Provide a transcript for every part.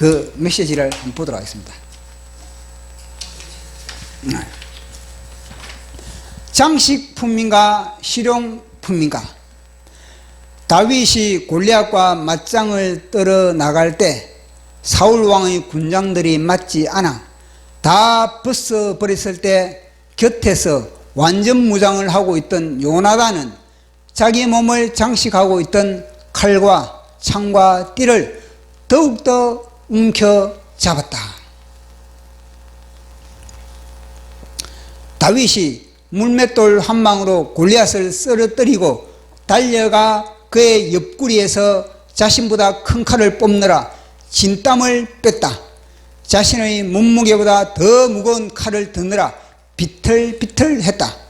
그 메시지를 한번 보도록 하겠습니다. 장식품인가 실용품인가? 다윗이 골리앗과 맞짱을 떨어 나갈 때 사울 왕의 군장들이 맞지 않아 다 벗어버렸을 때 곁에서 완전 무장을 하고 있던 요나단은 자기 몸을 장식하고 있던 칼과 창과 띠를 더욱더 움켜잡았다. 다윗이 물맷돌 한 방으로 골리앗을 쓰러뜨리고 달려가 그의 옆구리에서 자신보다 큰 칼을 뽑느라 진땀을 뺐다. 자신의 몸무게보다 더 무거운 칼을 드느라 비틀비틀했다.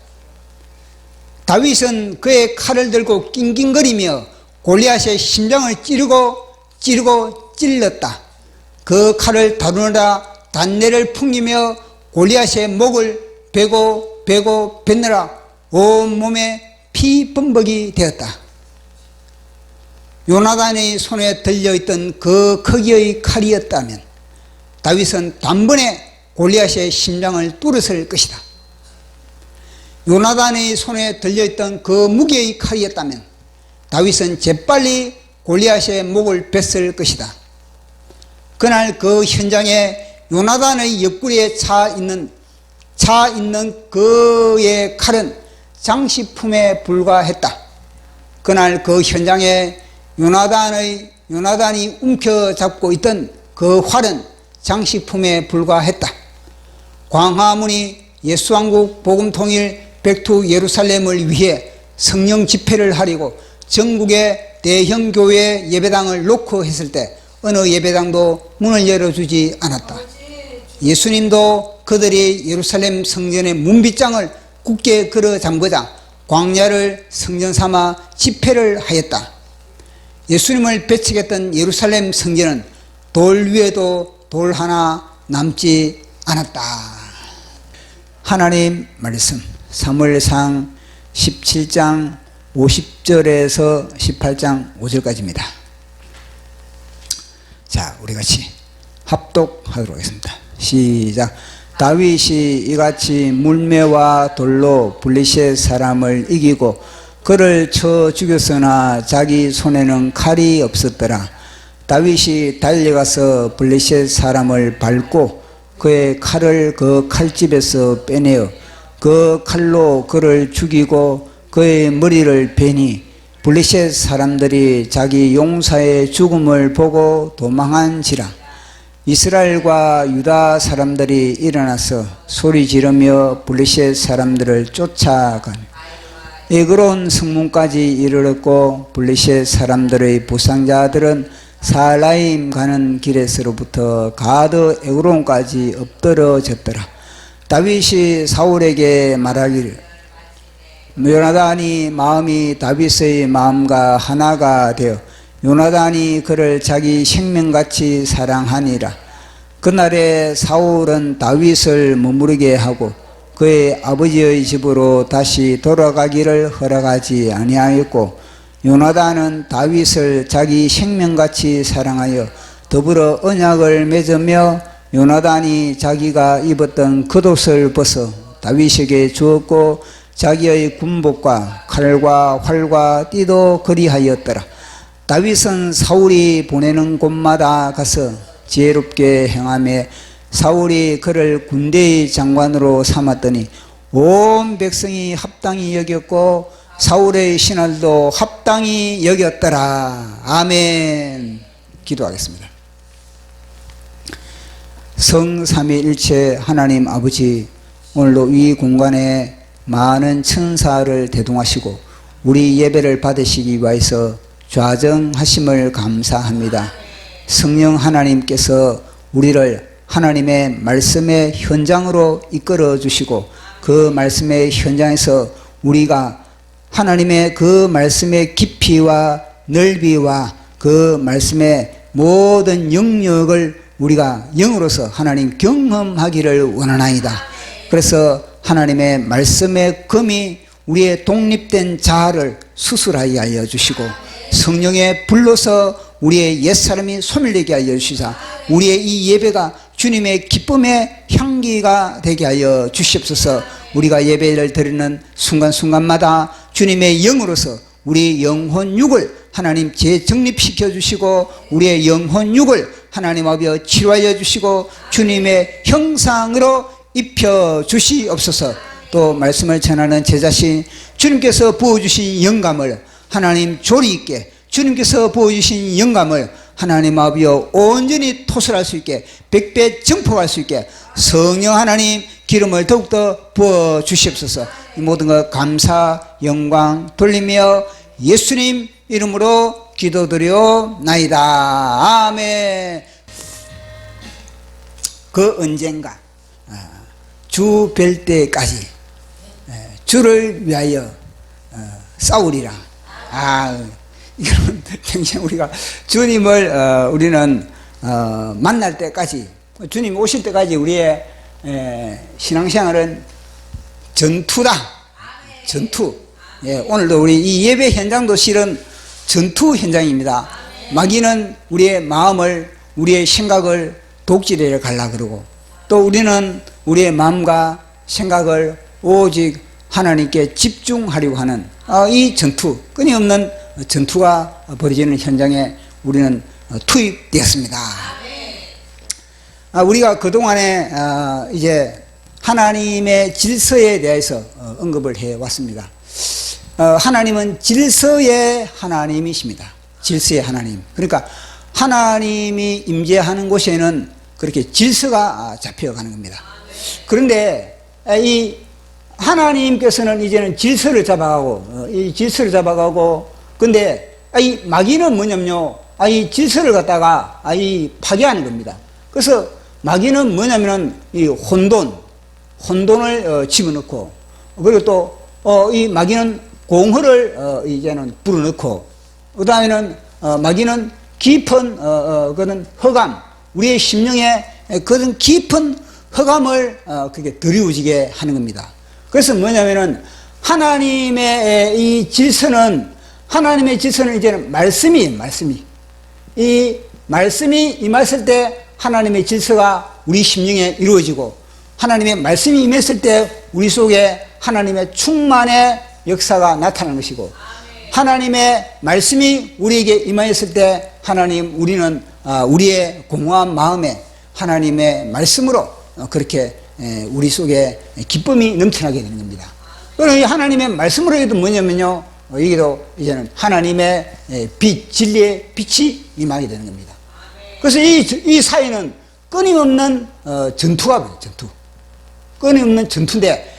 다윗은 그의 칼을 들고 낑낑거리며 골리앗의 심장을 찌르고 찔렀다. 그 칼을 다루느라 단내를 풍기며 골리앗의 목을 베고 뱉느라 온몸에 피범벅이 되었다. 요나단의 손에 들려있던 그 크기의 칼이었다면 다윗은 단번에 골리앗의 심장을 뚫었을 것이다. 요나단의 손에 들려있던 그 무게의 칼이었다면 다윗은 재빨리 골리앗의 목을 뱄을 것이다. 그날 그 현장에 요나단의 옆구리에 차 있는 그의 칼은 장식품에 불과했다. 그날 그 현장에 요나단이 움켜잡고 있던 그 활은 장식품에 불과했다. 광화문이 예수왕국 복음통일 백투 예루살렘을 위해 성령 집회를 하려고 전국의 대형 교회 예배당을 놓고 했을 때 어느 예배당도 문을 열어주지 않았다. 예수님도 그들이 예루살렘 성전의 문빗장을 굳게 걸어 잠그자 광야를 성전 삼아 집회를 하였다. 예수님을 배척했던 예루살렘 성전은 돌 위에도 돌 하나 남지 않았다. 하나님 말씀 사무엘상 17장 50절에서 18장 5절까지입니다. 자, 우리 같이 합독하도록 하겠습니다. 시작. 다윗이 이같이 물매와 돌로 블레셋 사람을 이기고 그를 쳐 죽였으나 자기 손에는 칼이 없었더라. 다윗이 달려가서 블레셋 사람을 밟고 그의 칼을 그 칼집에서 빼내어 그 칼로 그를 죽이고 그의 머리를 베니 블레셋 사람들이 자기 용사의 죽음을 보고 도망한지라. 이스라엘과 유다 사람들이 일어나서 소리 지르며 블레셋 사람들을 쫓아가니 에그론 성문까지 이르렀고 블레셋 사람들의 부상자들은 사라임 가는 길에서로부터 가드 에그론까지 엎드러졌더라. 다윗이 사울에게 말하기를 요나단이 마음이 다윗의 마음과 하나가 되어 요나단이 그를 자기 생명같이 사랑하니라. 그날에 사울은 다윗을 머무르게 하고 그의 아버지의 집으로 다시 돌아가기를 허락하지 아니하였고 요나단은 다윗을 자기 생명같이 사랑하여 더불어 언약을 맺으며 요나단이 자기가 입었던 겉옷을 벗어 다윗에게 주었고 자기의 군복과 칼과 활과 띠도 그리하였더라. 다윗은 사울이 보내는 곳마다 가서 지혜롭게 행하며 사울이 그를 군대의 장관으로 삼았더니 온 백성이 합당히 여겼고 사울의 신하들도 합당히 여겼더라. 아멘. 기도하겠습니다. 성삼위일체 하나님 아버지, 오늘도 이 공간에 많은 천사를 대동하시고 우리 예배를 받으시기 위해서 좌정하심을 감사합니다. 성령 하나님께서 우리를 하나님의 말씀의 현장으로 이끌어 주시고 그 말씀의 현장에서 우리가 하나님의 그 말씀의 깊이와 넓이와 그 말씀의 모든 영역을 우리가 영으로서 하나님 경험하기를 원하나이다. 그래서 하나님의 말씀의 검이 우리의 독립된 자아를 수술하게 하여 주시고 성령의 불로서 우리의 옛사람이 소멸되게 하여 주시사 우리의 이 예배가 주님의 기쁨의 향기가 되게 하여 주시옵소서. 우리가 예배를 드리는 순간순간마다 주님의 영으로서 우리 영혼육을 하나님 재정립시켜 주시고 우리의 영혼육을 하나님 아버지여 치료하여 주시고 주님의 형상으로 입혀 주시옵소서. 또 말씀을 전하는 제 자신 주님께서 부어주신 영감을 하나님 조리 있게 주님께서 부어주신 영감을 하나님 아버지여 온전히 토설할 수 있게 백배 증폭할 수 있게 성령 하나님 기름을 더욱더 부어 주시옵소서. 이 모든 것 감사 영광 돌리며 예수님 이름으로 기도드려나이다. 아멘. 그 언젠가 주 뵐 때까지 주를 위하여 싸우리라. 이건 굉장히 우리가 주님을 우리는 만날 때까지 주님 오실 때까지 우리의 신앙생활은 전투다. 전투. 오늘도 우리 이 예배 현장도 실은 전투 현장입니다. 마귀는 우리의 마음을 우리의 생각을 독질해 가려 그러고 또 우리는 우리의 마음과 생각을 오직 하나님께 집중하려고 하는 이 전투, 끊임없는 전투가 벌어지는 현장에 우리는 투입되었습니다. 우리가 그동안에 이제 하나님의 질서에 대해서 언급을 해왔습니다. 하나님은 질서의 하나님이십니다. 질서의 하나님. 그러니까 하나님이 임재하는 곳에는 그렇게 질서가 잡혀가는 겁니다. 그런데 이 하나님께서는 이제는 질서를 잡아가고 이 질서를 잡아가고 근데 이 마귀는 뭐냐면요, 이 질서를 갖다가 이 파괴하는 겁니다. 그래서 마귀는 뭐냐면은 이 혼돈을 집어넣고 그리고 또 이 마귀는 공허를 이제는 불어넣고 그 다음에는 마귀는 깊은 그런 허감, 우리의 심령에 그런 깊은 허감을 그렇게 드리우지게 하는 겁니다. 그래서 뭐냐면은 하나님의 이 질서는 이제는 말씀이 이 말씀이 임했을 때 하나님의 질서가 우리 심령에 이루어지고 하나님의 말씀이 임했을 때 우리 속에 하나님의 충만의 역사가 나타나는 것이고 하나님의 말씀이 우리에게 임하였을 때 우리는 우리의 공허한 마음에 하나님의 말씀으로 그렇게 우리 속에 기쁨이 넘쳐나게 되는 겁니다. 그럼 이 하나님의 말씀으로 해도 뭐냐면요, 여기도 이제는 하나님의 빛, 진리의 빛이 임하게 되는 겁니다. 그래서 이 사이는 끊임없는 전투가 전투. 끊임없는 전투인데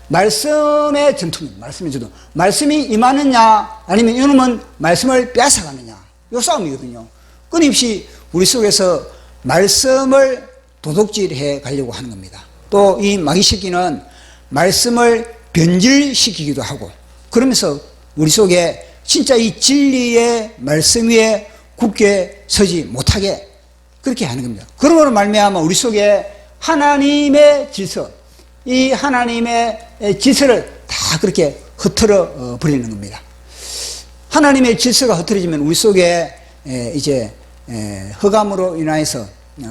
말씀의 전투입니다. 말씀의 전투. 말씀이 임하느냐 아니면 이놈은 말씀을 빼앗아가느냐, 이 싸움이거든요. 끊임없이 우리 속에서 말씀을 도둑질해 가려고 하는 겁니다. 또 이 마귀 새끼는 말씀을 변질시키기도 하고 그러면서 우리 속에 진짜 이 진리의 말씀 위에 굳게 서지 못하게 그렇게 하는 겁니다. 그러므로 말미암아 우리 속에 하나님의 질서, 이 하나님의 질서를 다 그렇게 흩어져 버리는 겁니다. 하나님의 질서가 흩어지면 우리 속에 이제 허감으로 인하여서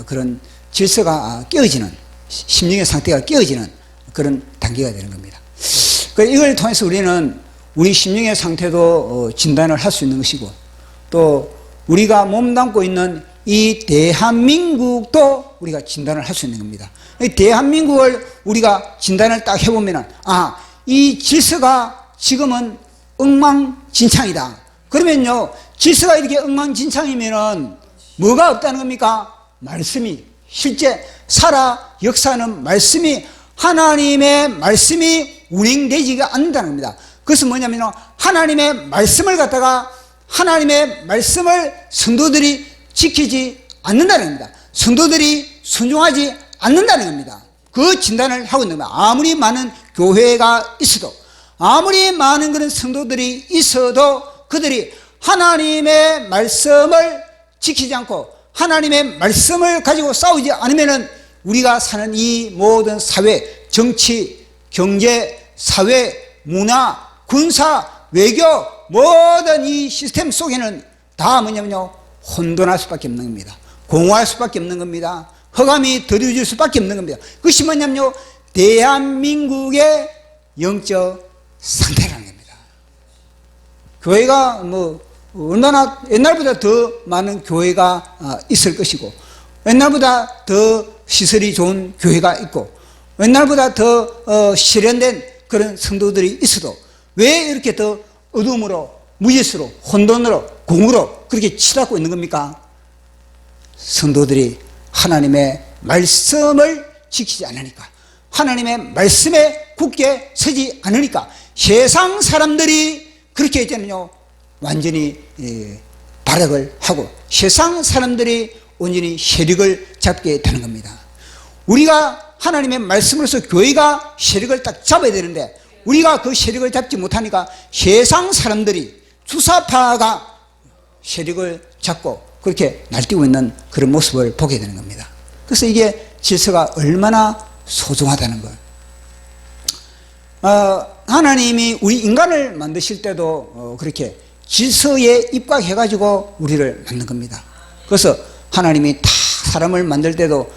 그런 질서가 깨어지는, 심령의 상태가 깨어지는 그런 단계가 되는 겁니다. 이걸 통해서 우리는 우리 심령의 상태도 진단을 할 수 있는 것이고 또 우리가 몸담고 있는 이 대한민국도 우리가 진단을 할 수 있는 겁니다. 이 대한민국을 우리가 진단을 딱 해보면은 이 질서가 지금은 엉망진창이다. 그러면요, 질서가 이렇게 엉망진창이면은 뭐가 없다는 겁니까? 말씀이 실제 살아 역사하는 말씀이, 하나님의 말씀이 운행되지가 않는다는 겁니다. 그것은 뭐냐면 하나님의 말씀을 갖다가 하나님의 말씀을 성도들이 지키지 않는다는 겁니다. 성도들이 순종하지 않는다는 겁니다. 그 진단을 하고 있는 겁니다. 아무리 많은 교회가 있어도 아무리 많은 그런 성도들이 있어도 그들이 하나님의 말씀을 지키지 않고 하나님의 말씀을 가지고 싸우지 않으면은 우리가 사는 이 모든 사회, 정치, 경제, 사회, 문화, 군사, 외교 모든 이 시스템 속에는 다 뭐냐면요, 혼돈할 수밖에 없는 겁니다. 공허할 수밖에 없는 겁니다. 허감이 더뎌질 수밖에 없는 겁니다. 그것이 뭐냐면요, 대한민국의 영적 상태라는 겁니다. 교회가 얼마나 옛날보다 더 많은 교회가 있을 것이고, 옛날보다 더 시설이 좋은 교회가 있고, 옛날보다 더 실현된 그런 성도들이 있어도 왜 이렇게 더 어둠으로, 무질서로, 혼돈으로, 공으로 그렇게 치닫고 있는 겁니까? 성도들이 하나님의 말씀을 지키지 않으니까, 하나님의 말씀에 굳게 서지 않으니까 세상 사람들이 그렇게 이제는요 완전히 발악을 하고 세상 사람들이 온전히 세력을 잡게 되는 겁니다. 우리가 하나님의 말씀으로서 교회가 세력을 딱 잡아야 되는데 우리가 그 세력을 잡지 못하니까 세상 사람들이, 주사파가 세력을 잡고 그렇게 날뛰고 있는 그런 모습을 보게 되는 겁니다. 그래서 이게 질서가 얼마나 소중하다는 것. 하나님이 우리 인간을 만드실 때도 그렇게 질서에 입각해가지고 우리를 만든 겁니다. 그래서 하나님이 다 사람을 만들 때도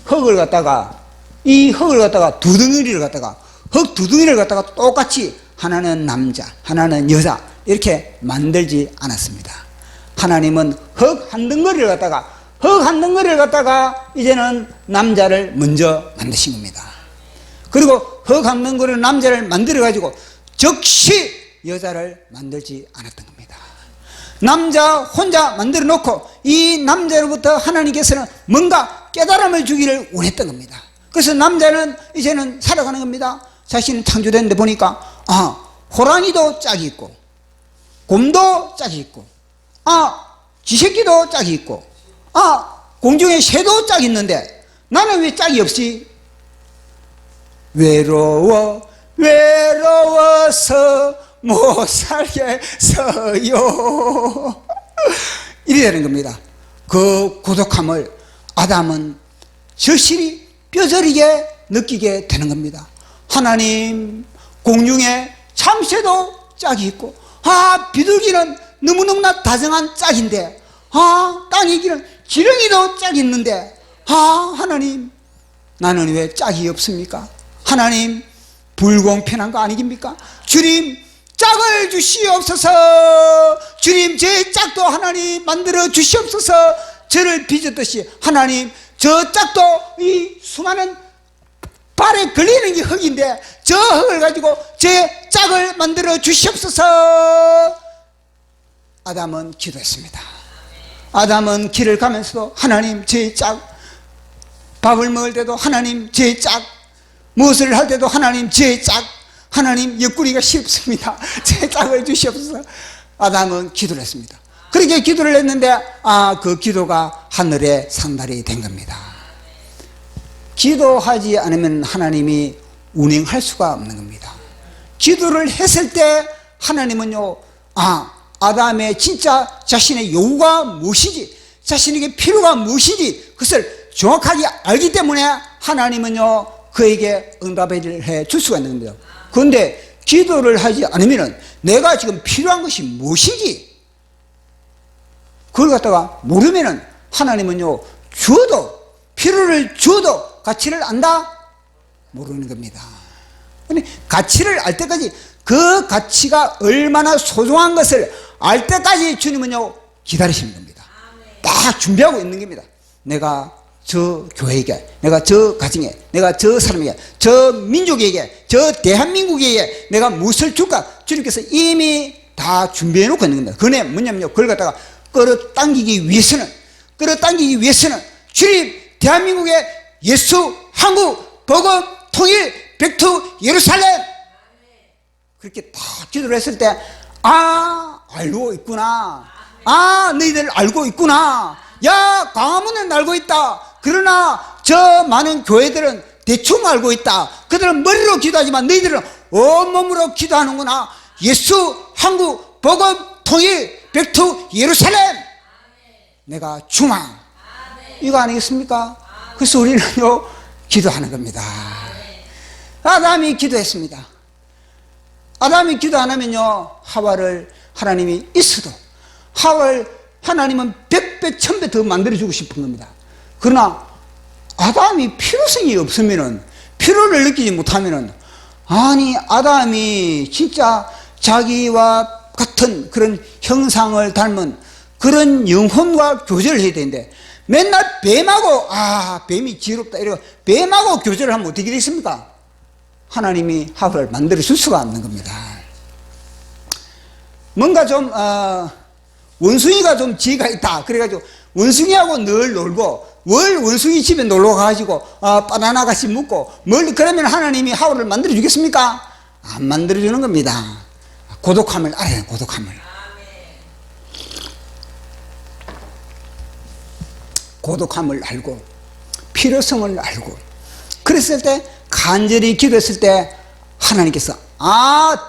흙을 갖다가, 이 흙을 갖다가 두 덩어리를 갖다가, 흙 두 덩어리를 갖다가 똑같이 하나는 남자, 하나는 여자 이렇게 만들지 않았습니다. 하나님은 흙 한 덩어리를 갖다가 이제는 남자를 먼저 만드신 겁니다. 그리고 흙 한 덩어리로 남자를 만들어 가지고 즉시 여자를 만들지 않았던 겁니다. 남자 혼자 만들어 놓고 이 남자로부터 하나님께서는 뭔가 깨달음을 주기를 원했던 겁니다. 그래서 남자는 이제는 살아가는 겁니다. 자신은 창조됐는데 보니까 호랑이도 짝이 있고, 곰도 짝이 있고, 쥐새끼도 짝이 있고, 공중에 새도 짝이 있는데 나는 왜 짝이 없지? 외로워서 못 살겠어요. 이래 되는 겁니다. 그 고독함을 아담은 절실히 뼈저리게 느끼게 되는 겁니다. 하나님, 공중에 참새도 짝이 있고, 비둘기는 너무너무나 다정한 짝인데, 땅에 기는 지렁이도 짝이 있는데, 하나님, 나는 왜 짝이 없습니까? 하나님, 불공평한 거 아니깁니까? 주님, 짝을 주시옵소서. 주님, 제 짝도 하나님 만들어 주시옵소서. 저를 빚었듯이 하나님, 저 짝도 이 수많은 발에 걸리는 게 흙인데 저 흙을 가지고 제 짝을 만들어 주시옵소서. 아담은 기도했습니다. 아담은 길을 가면서도 하나님, 제 짝, 밥을 먹을 때도 하나님, 제 짝, 무엇을 할 때도 하나님, 제 짝, 하나님, 옆구리가 쉽습니다. 제 짝을 주시옵소서. 아담은 기도를 했습니다. 그렇게 기도를 했는데 그 기도가 하늘에 상달이 된 겁니다. 기도하지 않으면 하나님이 운행할 수가 없는 겁니다. 기도를 했을 때 하나님은요, 아담의 진짜 자신의 요구가 무엇이지, 자신에게 필요가 무엇이지 그것을 정확하게 알기 때문에 하나님은요 그에게 응답을 해 줄 수가 있는 겁니다. 그런데 기도를 하지 않으면 내가 지금 필요한 것이 무엇인지 그걸 갖다가 모르면 하나님은요 주어도, 필요를 주어도 가치를 안다? 모르는 겁니다. 근데 가치를 알 때까지, 그 가치가 얼마나 소중한 것을 알 때까지 주님은요 기다리시는 겁니다. 딱 준비하고 있는 겁니다. 내가 저 교회에게, 내가 저 가정에, 내가 저 사람에게, 저 민족에게, 저 대한민국에게 내가 무엇을 줄까? 주님께서 이미 다 준비해 놓고 있는 겁니다. 그네 뭐냐면요, 그걸 갖다가 끌어당기기 위해서는 주님, 대한민국의 예수, 한국, 복음, 통일, 백투, 예루살렘, 그렇게 다 기도를 했을 때 알고 있구나. 너희들 알고 있구나. 야, 광화문은 알고 있다. 그러나 저 많은 교회들은 대충 알고 있다. 그들은 머리로 기도하지만 너희들은 온몸으로 기도하는구나. 예수, 한국, 복음, 통일, 백투, 예루살렘, 내가 중앙, 이거 아니겠습니까? 그래서 우리는요 기도하는 겁니다. 아담이 기도했습니다. 아담이 기도 안 하면요 하와를, 하나님이 있어도 하와를 하나님은 100배, 1000배 더 만들어주고 싶은 겁니다. 그러나 아담이 필요성이 없으면은, 필요를 느끼지 못하면은, 아니, 아담이 진짜 자기와 같은 그런 형상을 닮은 그런 영혼과 교제를 해야 되는데, 맨날 뱀하고, 뱀이 지혜롭다, 이러고 뱀하고 교제를 하면 어떻게 되겠습니까? 하나님이 하와를 만들어 줄 수가 없는 겁니다. 뭔가 좀, 원숭이가 좀 지혜가 있다. 그래가지고 원숭이하고 늘 놀고, 원숭이 집에 놀러 가가지고 바나나 같이 묻고, 그러면 하나님이 하와를 만들어 주겠습니까? 안 만들어 주는 겁니다. 고독함을 알아요. 고독함을. 고독함을 알고 필요성을 알고, 그랬을 때 간절히 기도했을 때 하나님께서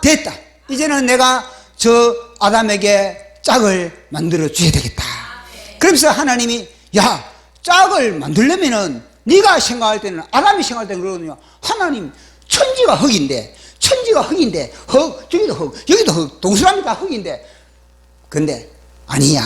됐다, 이제는 내가 저 아담에게 짝을 만들어 줘야 되겠다. 그러면서 하나님이 짝을 만들려면은 네가 생각할 때는, 아담이 생각할 때는 그러거든요. 하나님, 천지가 흙인데 흙, 저기도 흙, 여기도 흙, 동그라미가 흙인데, 근데 아니야.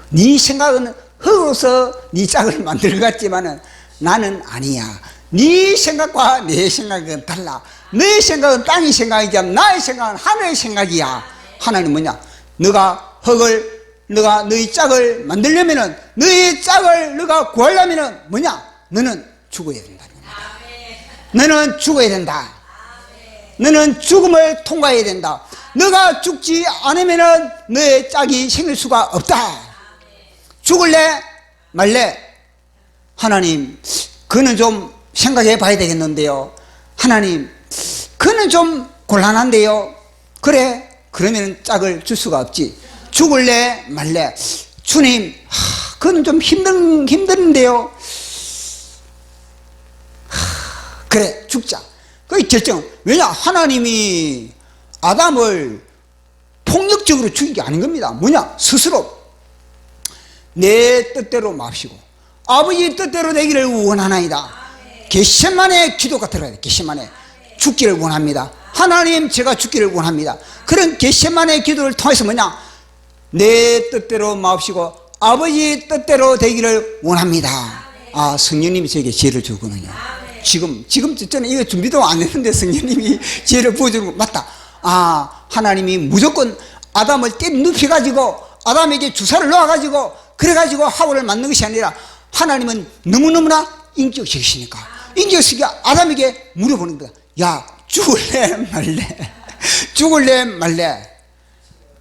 네 생각은 흙으로서 네 짝을 만들 것 같지만은 나는 아니야. 네 생각과 내 생각은 달라. 내 생각은 땅의 생각이지, 나의 생각은 하늘의 생각이야. 하나님 뭐냐? 너가 너의 짝을 만들려면은, 너의 짝을 너가 구하려면은 뭐냐? 너는 죽어야 된다. 너는 죽어야 된다. 너는 죽음을 통과해야 된다. 너가 죽지 않으면은 너의 짝이 생길 수가 없다. 죽을래? 말래? 하나님, 그는 좀 생각해 봐야 되겠는데요. 하나님, 그는 좀 곤란한데요. 그래, 그러면 짝을 줄 수가 없지. 죽을래? 말래? 주님, 그는 좀 힘든데요. 그래, 죽자. 그 결정. 왜냐? 하나님이 아담을 폭력적으로 죽인 게 아닌 겁니다. 뭐냐? 스스로 내 뜻대로 마시고 아버지 뜻대로 되기를 원하나이다. 겟세마네 기도가 들어가야 돼. 겟세마네 죽기를 원합니다. 하나님, 제가 죽기를 원합니다. 그런 겟세마네 기도를 통해서 뭐냐? 내 뜻대로 마시고 아버지 뜻대로 되기를 원합니다. 성령님이 저에게 지혜를 주거든요. 지금 저는 이거 준비도 안 했는데 성령님이 지혜를 부어주는 거 맞다. 하나님이 무조건 아담을 눕혀가지고 아담에게 주사를 놓아가지고 그래가지고 하와를 만든 것이 아니라, 하나님은 너무너무나 인격적이시니까 아담에게 물어보는 거다. 죽을래 말래? 죽을래 말래?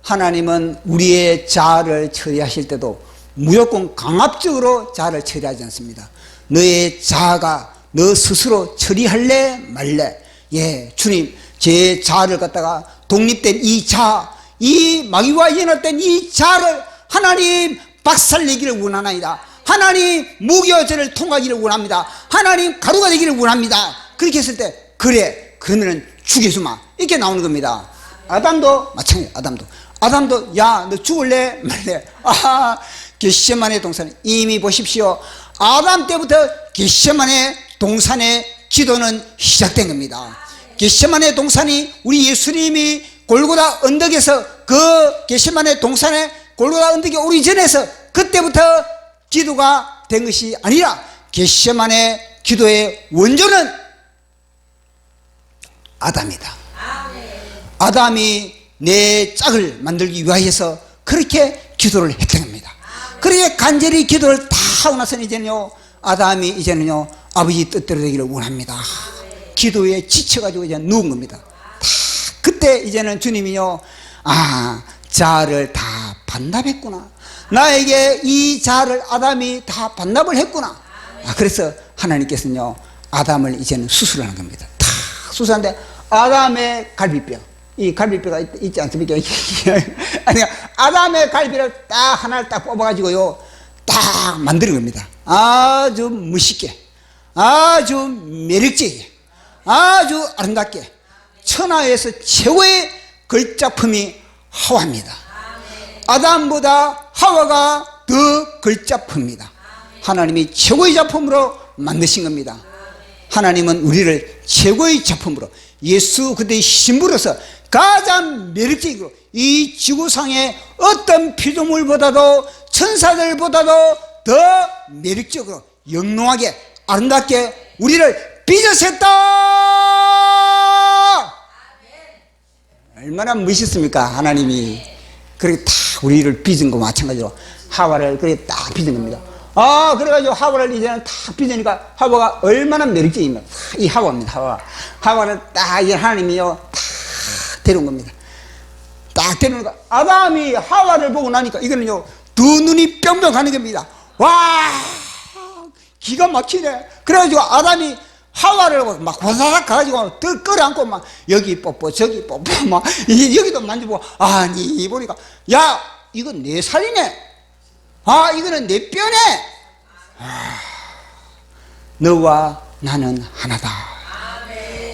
하나님은 우리의 자아를 처리하실 때도 무조건 강압적으로 자아를 처리하지 않습니다. 너의 자아가 너 스스로 처리할래 말래? 주님, 제 자아를 갖다가 독립된 이 자아, 이 마귀와 연합된 이 자아를 하나님 박살내기를 원하나이다. 하나님 무기와 죄를 통과하기를 원합니다. 하나님 가루가 되기를 원합니다. 그렇게 했을 때, 그래, 그러면은 죽여주마, 이렇게 나오는 겁니다. 아담도 마찬가지. 아담도 너 죽을래 말래? 겟세마네 동산, 이미 보십시오. 아담 때부터 겟세마네 동산의 기도는 시작된 겁니다. 겟세마네 동산이 우리 예수님이 골고다 언덕에서, 그 겟세마네 동산에 골고다 언덕에 오기 전에서 그때부터 기도가 된 것이 아니라, 겟세마네 기도의 원조는 아담이다. 아담이 내 짝을 만들기 위하여서 그렇게 기도를 했던 겁니다. 그렇게 간절히 기도를 다 하고 나서는 이제는요, 아담이 이제는요, 아버지 뜻대로 되기를 원합니다. 기도에 지쳐가지고 이제 누운 겁니다. 그때 이제는 주님이요, 자아를 다 반납했구나. 나에게 이 자아를 아담이 다 반납을 했구나. 그래서 하나님께서는요, 아담을 이제는 수술하는 겁니다. 다 수술하는데, 아담의 갈비뼈, 이 갈비뼈가 있지 않습니까? 아니, 아담의 갈비를 딱 하나를 딱 뽑아가지고요, 딱 만드는 겁니다. 아주 멋있게, 아주 매력적이게, 아주 아름답게, 천하에서 최고의 걸작품이 하와입니다. 아담보다 하와가 더 걸작품입니다. 하나님이 최고의 작품으로 만드신 겁니다. 하나님은 우리를 최고의 작품으로, 예수 그리스도의 신부로서 가장 매력적이고 이 지구상의 어떤 피조물보다도 천사들보다도 더 매력적으로 영롱하게 아름답게 우리를 빚으셨다. 얼마나 멋있습니까? 하나님이 그렇게 다 우리를 빚은 거 마찬가지로 하와를 그렇게 딱 빚은 겁니다. 그래가지고 하와를 이제는 딱 빚으니까 하와가 얼마나 매력적입니까? 이 하와입니다. 하와를 딱 이제 하나님이요 딱 데려온 겁니다. 딱 데려오니까 아담이 하와를 보고 나니까 이거는요 두 눈이 뿅뿅 가는 겁니다. 와, 기가 막히네. 그래가지고 아담이 하와를 막 화사삭 가가지고 끌어안고 막 여기 뽀뽀 저기 뽀뽀 막 여기도 만져보고 아니 보니까 야 이건 내 살이네. 이거는 내 뼈네. 너와 나는 하나다.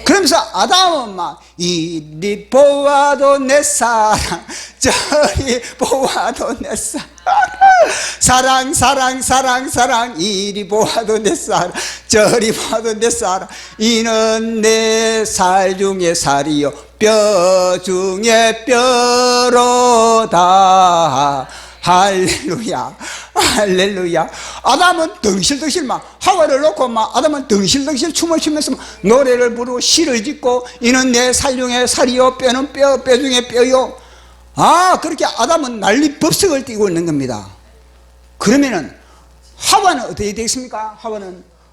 그러면서 아담은 막 이리 보아도 내 사랑 저리 보아도 내 사랑 사랑 이리 보아도 내 사랑 저리 보아도 내 사랑 이는 내 살 중에 살이요 뼈 중에 뼈로다. 할렐루야 할렐루야. 아담은 덩실덩실 막 하와를 놓고 막 아담은 덩실덩실 춤을 추면서 막 노래를 부르고 시를 짓고 이는 내 살 중에 살이요 뼈는 뼈 중에 뼈요. 그렇게 아담은 난리 법석을 띄고 있는 겁니다. 그러면은 하와는 어떻게 되겠습니까?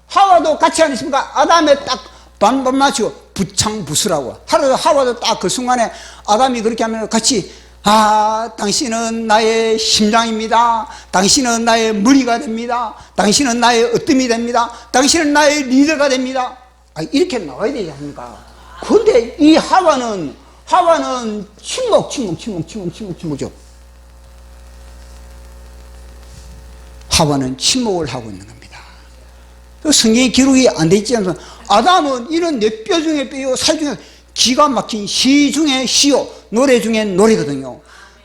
하와도 같이 안 있습니까? 아담에 딱 반반 맞추고 부창부수라고 하와도 딱 그 순간에 아담이 그렇게 하면 같이 당신은 나의 심장입니다. 당신은 나의 머리가 됩니다. 당신은 나의 으뜸이 됩니다. 당신은 나의 리더가 됩니다. 이렇게 나와야 되지 않습니까? 그런데 이 하와는 침묵죠. 하와는 침묵을 하고 있는 겁니다. 성경에 기록이 안 돼 있지 않습니까? 아담은 이런 내 뼈 중에 뼈요 살 중에 기가 막힌 시 중에 시요 노래 중에 노래거든요.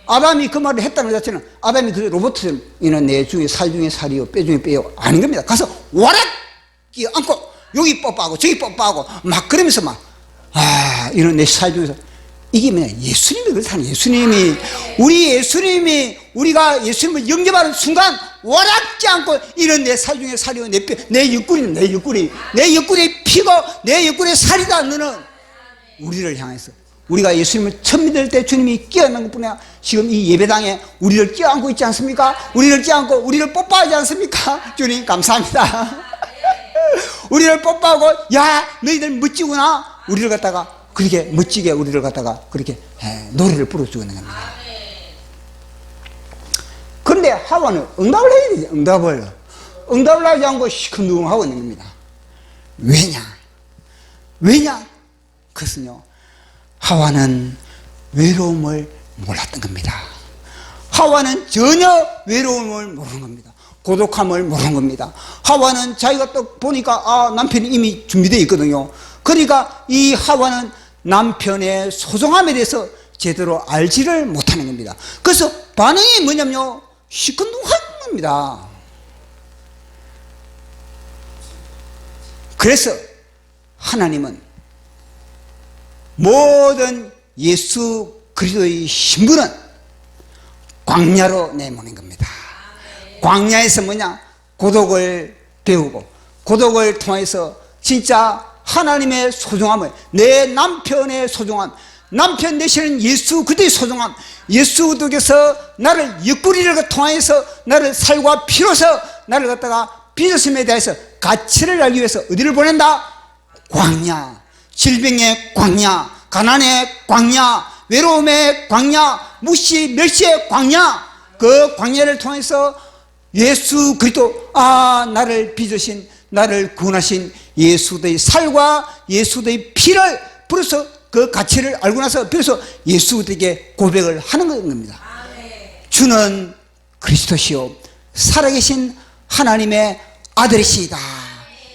아담이 그 말을 했다는 것 자체는 아담이 그 로봇처럼 이는 내 중에 살 중에 살이요 뼈 중에 뼈요 아닌 겁니다. 가서 와락 끼어안고 여기 뽀뽀하고 저기 뽀뽀하고 막 그러면서 막 이런 내 살 중에서 이게 뭐냐 예수님이 그렇다는 우리가 예수님을 영접하는 순간 와락지 않고 이런 내 살 중에 살이요 내 뼈 내 옆구리 피고 내 옆구리에 살이다. 너는 우리를 향해서 우리가 예수님을 처음 믿을 때 주님이 끼어넣은 것뿐 아니라 지금 이 예배당에 우리를 끼어안고 있지 않습니까? 우리를 끼어안고 우리를 뽀뽀하지 않습니까? 주님 감사합니다. 우리를 뽀뽀하고 야 너희들 멋지구나. 우리를 갖다가 그렇게 멋지게 우리를 갖다가 그렇게 노래를 불러주고 있는 겁니다. 그런데 하와는 응답을 해야 되지. 응답을 하지 않고 시큰둥하고 있는 겁니다. 왜냐? 그것은요 하와는 외로움을 몰랐던 겁니다. 하와는 전혀 외로움을 모르는 겁니다. 고독함을 모르는 겁니다. 하와는 자기가 또 보니까 남편이 이미 준비되어 있거든요. 그러니까 이 하와는 남편의 소중함에 대해서 제대로 알지를 못하는 겁니다. 그래서 반응이 뭐냐면요 시큰둥한 겁니다. 그래서 하나님은 모든 예수 그리스도의 신분은 광야로 내모는 겁니다. 광야에서 뭐냐? 고독을 배우고 고독을 통해서 진짜 하나님의 소중함을 내 남편의 소중함 남편 되시는 예수 그리스도의 소중함 예수 그리스도께서 나를 옆구리를 통해서 나를 살과 피로서 나를 갖다가 빚으심에 대해서 가치를 알기 위해서 어디를 보낸다? 광야 질병의 광야, 가난의 광야, 외로움의 광야, 무시, 멸시의 광야 그 광야를 통해서 예수 그리스도 나를 빚으신 나를 구원하신 예수의 살과 예수의 피를 비로소 그 가치를 알고 나서 비로소 예수에게 고백을 하는 겁니다. 주는 그리스도시요 살아계신 하나님의 아들이시다.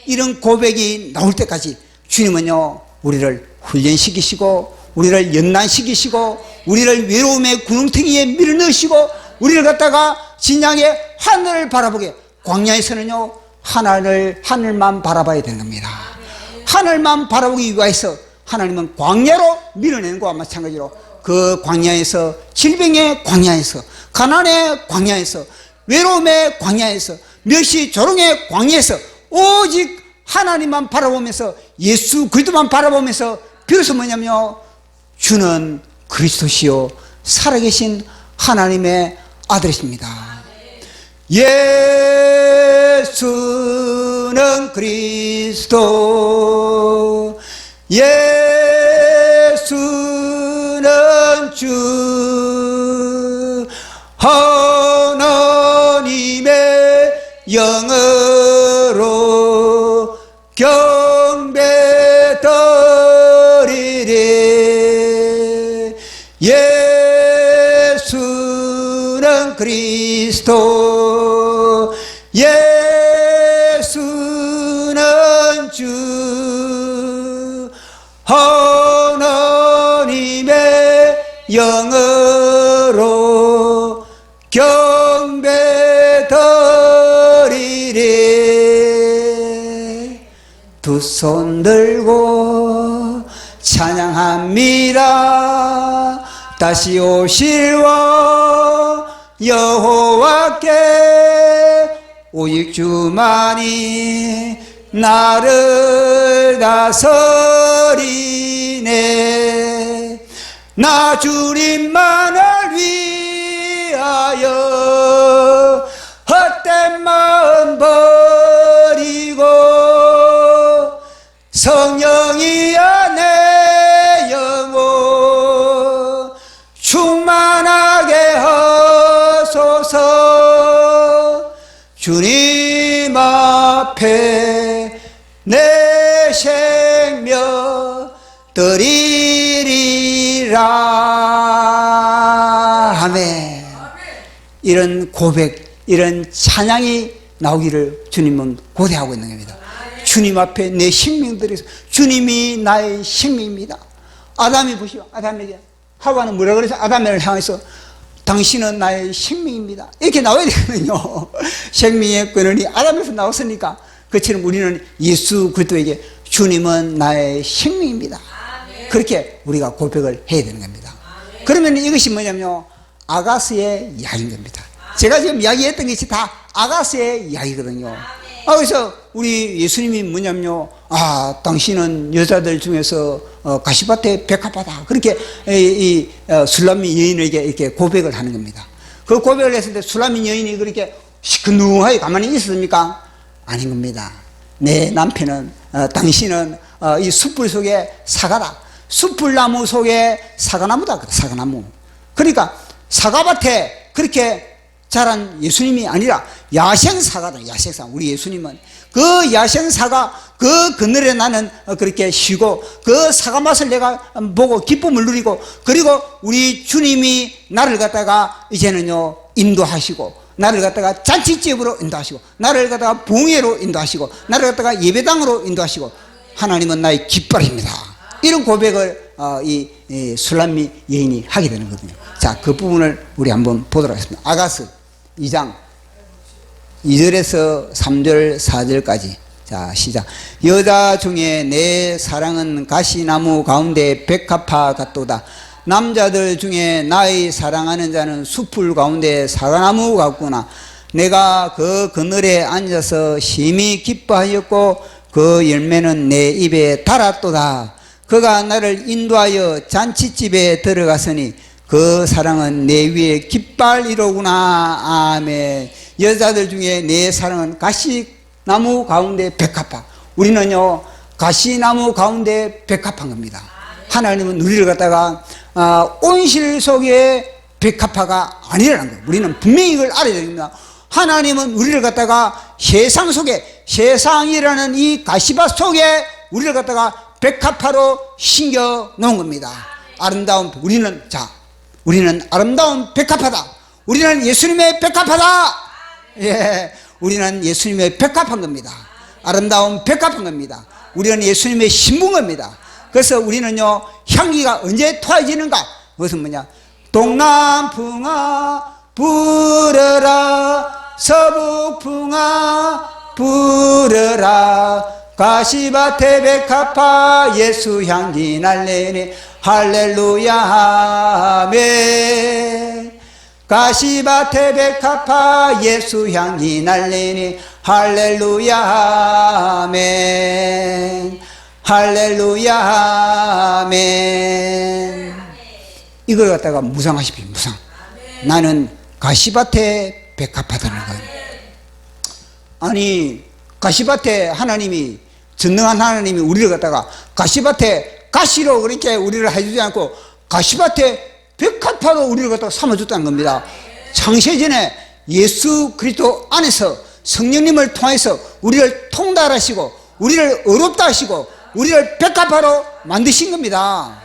이런 고백이 나올 때까지 주님은요 우리를 훈련시키시고 우리를 연단시키시고 우리를 외로움의 구렁텅이에 밀어넣으시고 우리를 갖다가 진양의 하늘을 바라보게 광야에서는요 하늘만 바라봐야 되는 겁니다. 하늘만 바라보기 위해서 하나님은 광야로 밀어내는 것과 마찬가지로 그 광야에서, 질병의 광야에서, 가난의 광야에서, 외로움의 광야에서, 멸시 조롱의 광야에서 오직 하나님만 바라보면서, 예수 그리스도만 바라보면서, 비로소 뭐냐면요, 주는 그리스도시요 살아계신 하나님의 아들이십니다. 예수는 그리스도, 예수는 주, 하나님의 영으로 경배드리리. 예수는 그리스도, 예수는 주, 하나님의 영으로 경배드리리. 두 손 들고 찬양합니다. 다시 오실와 여호와께 오직 주만이 나를 다스리네. 나 주님만을 위하여 헛된 마음 버리고 성령이여 내 영혼 충만하게 하소서. 주님 앞에 내 생명 드리리라. 아멘. 이런 고백, 이런 찬양이 나오기를 주님은 고대하고 있는 겁니다. 주님 앞에 내 생명 드려서, 주님이 나의 생명입니다. 아담이 보시오. 아담에게 하와는 뭐라 그래서 아담을 향해서 당신은 나의 생명입니다 이렇게 나와야 되거든요. 생명의 근원이 아담에서 나왔으니까, 그처럼 우리는 예수 그리스도에게 주님은 나의 생명입니다, 그렇게 우리가 고백을 해야 되는 겁니다. 그러면 이것이 뭐냐면요, 아가스의 이야기인 겁니다. 제가 지금 이야기했던 것이 다 아가스의 이야기거든요. 그래서 우리 예수님이 뭐냐면요, 당신은 여자들 중에서 가시밭의 백합하다, 그렇게 술람미 여인에게 이렇게 고백을 하는 겁니다. 그 고백을 했을 때 술람미 여인이 그렇게 시큰둥하게 가만히 있었습니까? 아닌 겁니다. 내 남편은, 당신은 이 숯불 속에 사과다, 숯불나무 속에 사과나무다, 사과나무. 그러니까 사과밭에 그렇게 자란 예수님이 아니라 야생사과다, 야생사과. 우리 예수님은 그 야생사과 그 그늘에 나는 그렇게 쉬고 그 사과 맛을 내가 보고 기쁨을 누리고, 그리고 우리 주님이 나를 갖다가 이제는요 인도하시고, 나를 갖다가 잔치집으로 인도하시고, 나를 갖다가 봉회로 인도하시고, 나를 갖다가 예배당으로 인도하시고, 하나님은 나의 깃발입니다. 이런 고백을 이 술람미 여인이 하게 되는 거거든요. 자, 그 부분을 우리 한번 보도록 하겠습니다. 아가스 2장 2절에서 3절 4절까지. 자, 시작. 여자 중에 내 사랑은 가시나무 가운데 백합화 같도다. 남자들 중에 나의 사랑하는 자는 숲풀 가운데 사과나무 같구나. 내가 그 그늘에 앉아서 심히 기뻐하였고 그 열매는 내 입에 달았도다. 그가 나를 인도하여 잔치집에 들어갔으니 그 사랑은 내 위에 깃발이로구나. 아멘. 여자들 중에 내 사랑은 가시나무 가운데 백합화. 우리는요 가시나무 가운데 백합한 겁니다. 하나님은 우리를 갖다가 온실 속에 백합화가 아니라는 거예요. 우리는 분명히 이걸 알아야 됩니다. 하나님은 우리를 갖다가 세상 속에, 세상이라는 이 가시밭 속에 우리를 갖다가 백합화로 심겨 놓은 겁니다. 아름다운, 우리는 아름다운 백합화다. 우리는 예수님의 백합화다. 예, 우리는 예수님의 백합한 겁니다. 아름다운 백합한 겁니다. 우리는 예수님의 신부인 겁니다. 그래서 우리는요 향기가 언제 토해지는가? 그것은 뭐냐? 동남풍아 불어라, 서북풍아 불어라, 가시밭에 백합화 예수 향기 날래니 할렐루야 아멘. 가시밭에 백합화 예수 향기 날래니 할렐루야 아멘. 할렐루야 아멘. 이걸 갖다가 무상하십시오. 무상. 나는 가시밭에 백합화다는 거예요. 아니 가시밭에 하나님이, 전능한 하나님이 우리를 갖다가 가시밭에 가시로 그렇게 우리를 해주지 않고 가시밭에 백합화로 우리를 갖다가 삼아줬다는 겁니다. 창세전에 예수 그리스도 안에서 성령님을 통해서 우리를 통달하시고 우리를 의롭다 하시고 우리를 백합화로 만드신 겁니다.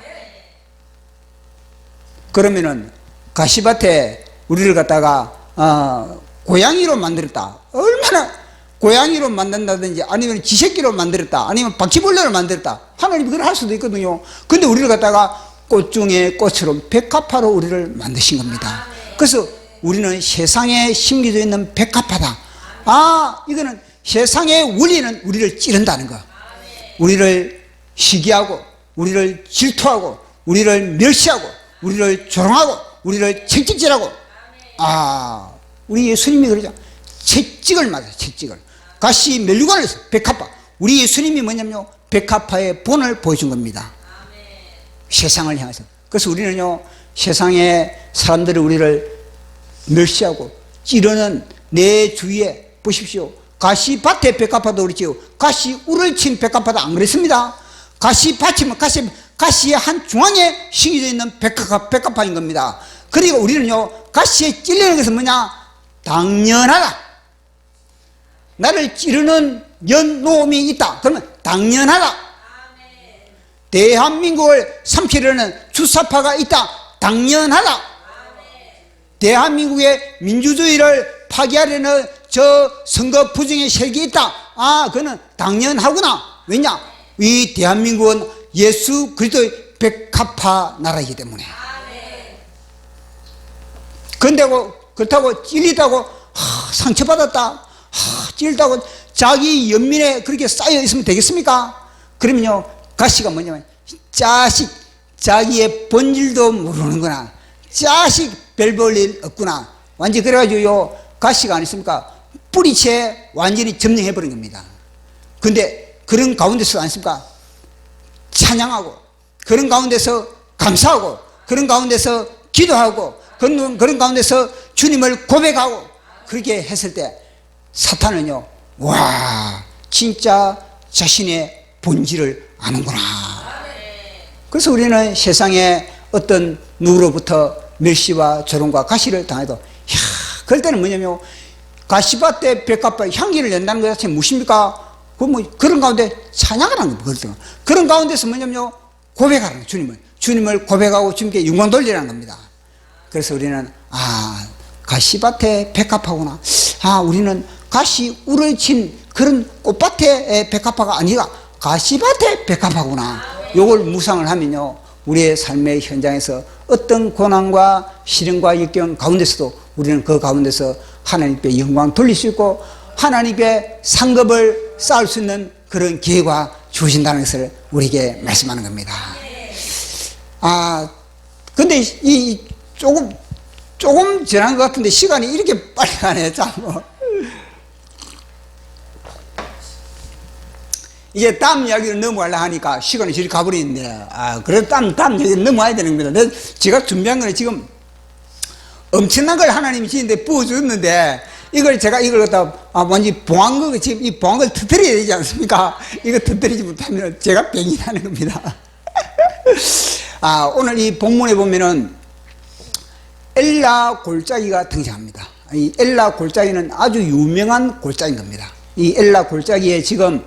그러면은 가시밭에 우리를 갖다가 고양이로 만들었다. 얼마나 고양이로 만든다든지 아니면 쥐새끼로 만들었다 아니면 바퀴벌레로 만들었다. 하나님이 그걸 할 수도 있거든요. 근데 우리를 갖다가 꽃 중에 꽃처럼 백합화로 우리를 만드신 겁니다. 그래서 우리는 세상에 심겨져 있는 백합화다. 아, 이거는 세상의 원리는 우리를 찌른다는 거. 우리를 시기하고 우리를 질투하고 우리를 멸시하고 우리를 조롱하고 우리를 채찍질하고. 아, 우리 예수님이 그러죠. 채찍을 맞아요. 채찍을. 가시 멸류관을 해서 백합화. 우리 예수님이 뭐냐면요, 백합화의 본을 보여준 겁니다. 세상을 향해서. 그래서 우리는요, 세상의 사람들이 우리를 멸시하고 찌르는 내 주위에 보십시오. 가시밭에 백합화도 그렇지요. 가시울을 친 백합화도 안 그랬습니다. 가시밭이면 가시의 한 중앙에 심겨져 있는 백합화인 겁니다. 그리고 우리는요, 가시에 찔리는 것은 뭐냐? 당연하다. 나를 찌르는 연놈이 있다. 그러면 당연하다. 대한민국을 삼키려는 주사파가 있다. 당연하다. 대한민국의 민주주의를 파괴하려는 저 선거 부정의 세력이 있다. 아, 그거는 당연하구나. 왜냐? 이 대한민국은 예수 그리스도의 백합화 나라이기 때문에. 그런데고 그렇다고 찔리다고 상처받았다, 찔다고 자기 연민에 그렇게 쌓여 있으면 되겠습니까? 그러면요, 가시가 뭐냐면 자식, 자기의 본질도 모르는구나, 자식 별 볼 일 없구나, 완전히 그래가지고요, 가시가 아니습니까? 뿌리채 완전히 점령해버린 겁니다. 근데 그런 가운데서 아니습니까? 찬양하고, 그런 가운데서 감사하고, 그런 가운데서 기도하고, 그런 가운데서 주님을 고백하고, 그렇게 했을 때 사탄은요, 와, 진짜 자신의 본질을 아는구나. 그래서 우리는 세상에 어떤 누구로부터 멸시와 조롱과 가시를 당해도, 이야, 그럴 때는 뭐냐면 가시밭에 백합화 향기를 낸다는 것 자체는 무엇입니까? 그런 가운데 찬양을 하는 겁니다. 그런 가운데서 뭐냐면 고백하는 거예요. 주님을 고백하고 주님께 영광 돌리라는 겁니다. 그래서 우리는 가시밭에 백합화구나. 우리는 가시울을 친 그런 꽃밭의 백합화가 아니라 가시밭에 백합화구나. 요걸 묵상을 하면요, 우리의 삶의 현장에서 어떤 고난과 시련과 역경 가운데서도 우리는 그 가운데서 하나님께 영광 돌릴 수 있고 하나님께 상급을 쌓을 수 있는 그런 기회가 주어진다는 것을 우리에게 말씀하는 겁니다. 근데 이 조금 지난 것 같은데 시간이 이렇게 빨리 가네. 참. 이제 다음 이야기를 넘어가려 하니까 시간이 저리 가버리는데, 그래도 다음 이야기를 넘어가야 되는 겁니다. 제가 준비한 거는 지금 엄청난 걸 하나님이 지는데 부어줬는데, 이걸 갖다, 완전히 봉한 거, 지금 이 봉한 걸 터뜨려야 되지 않습니까? 이거 터뜨리지 못하면 제가 병이 나는 겁니다. 오늘 이 본문에 보면은 엘라 골짜기가 등장합니다. 이 엘라 골짜기는 아주 유명한 골짜기인 겁니다. 이 엘라 골짜기에 지금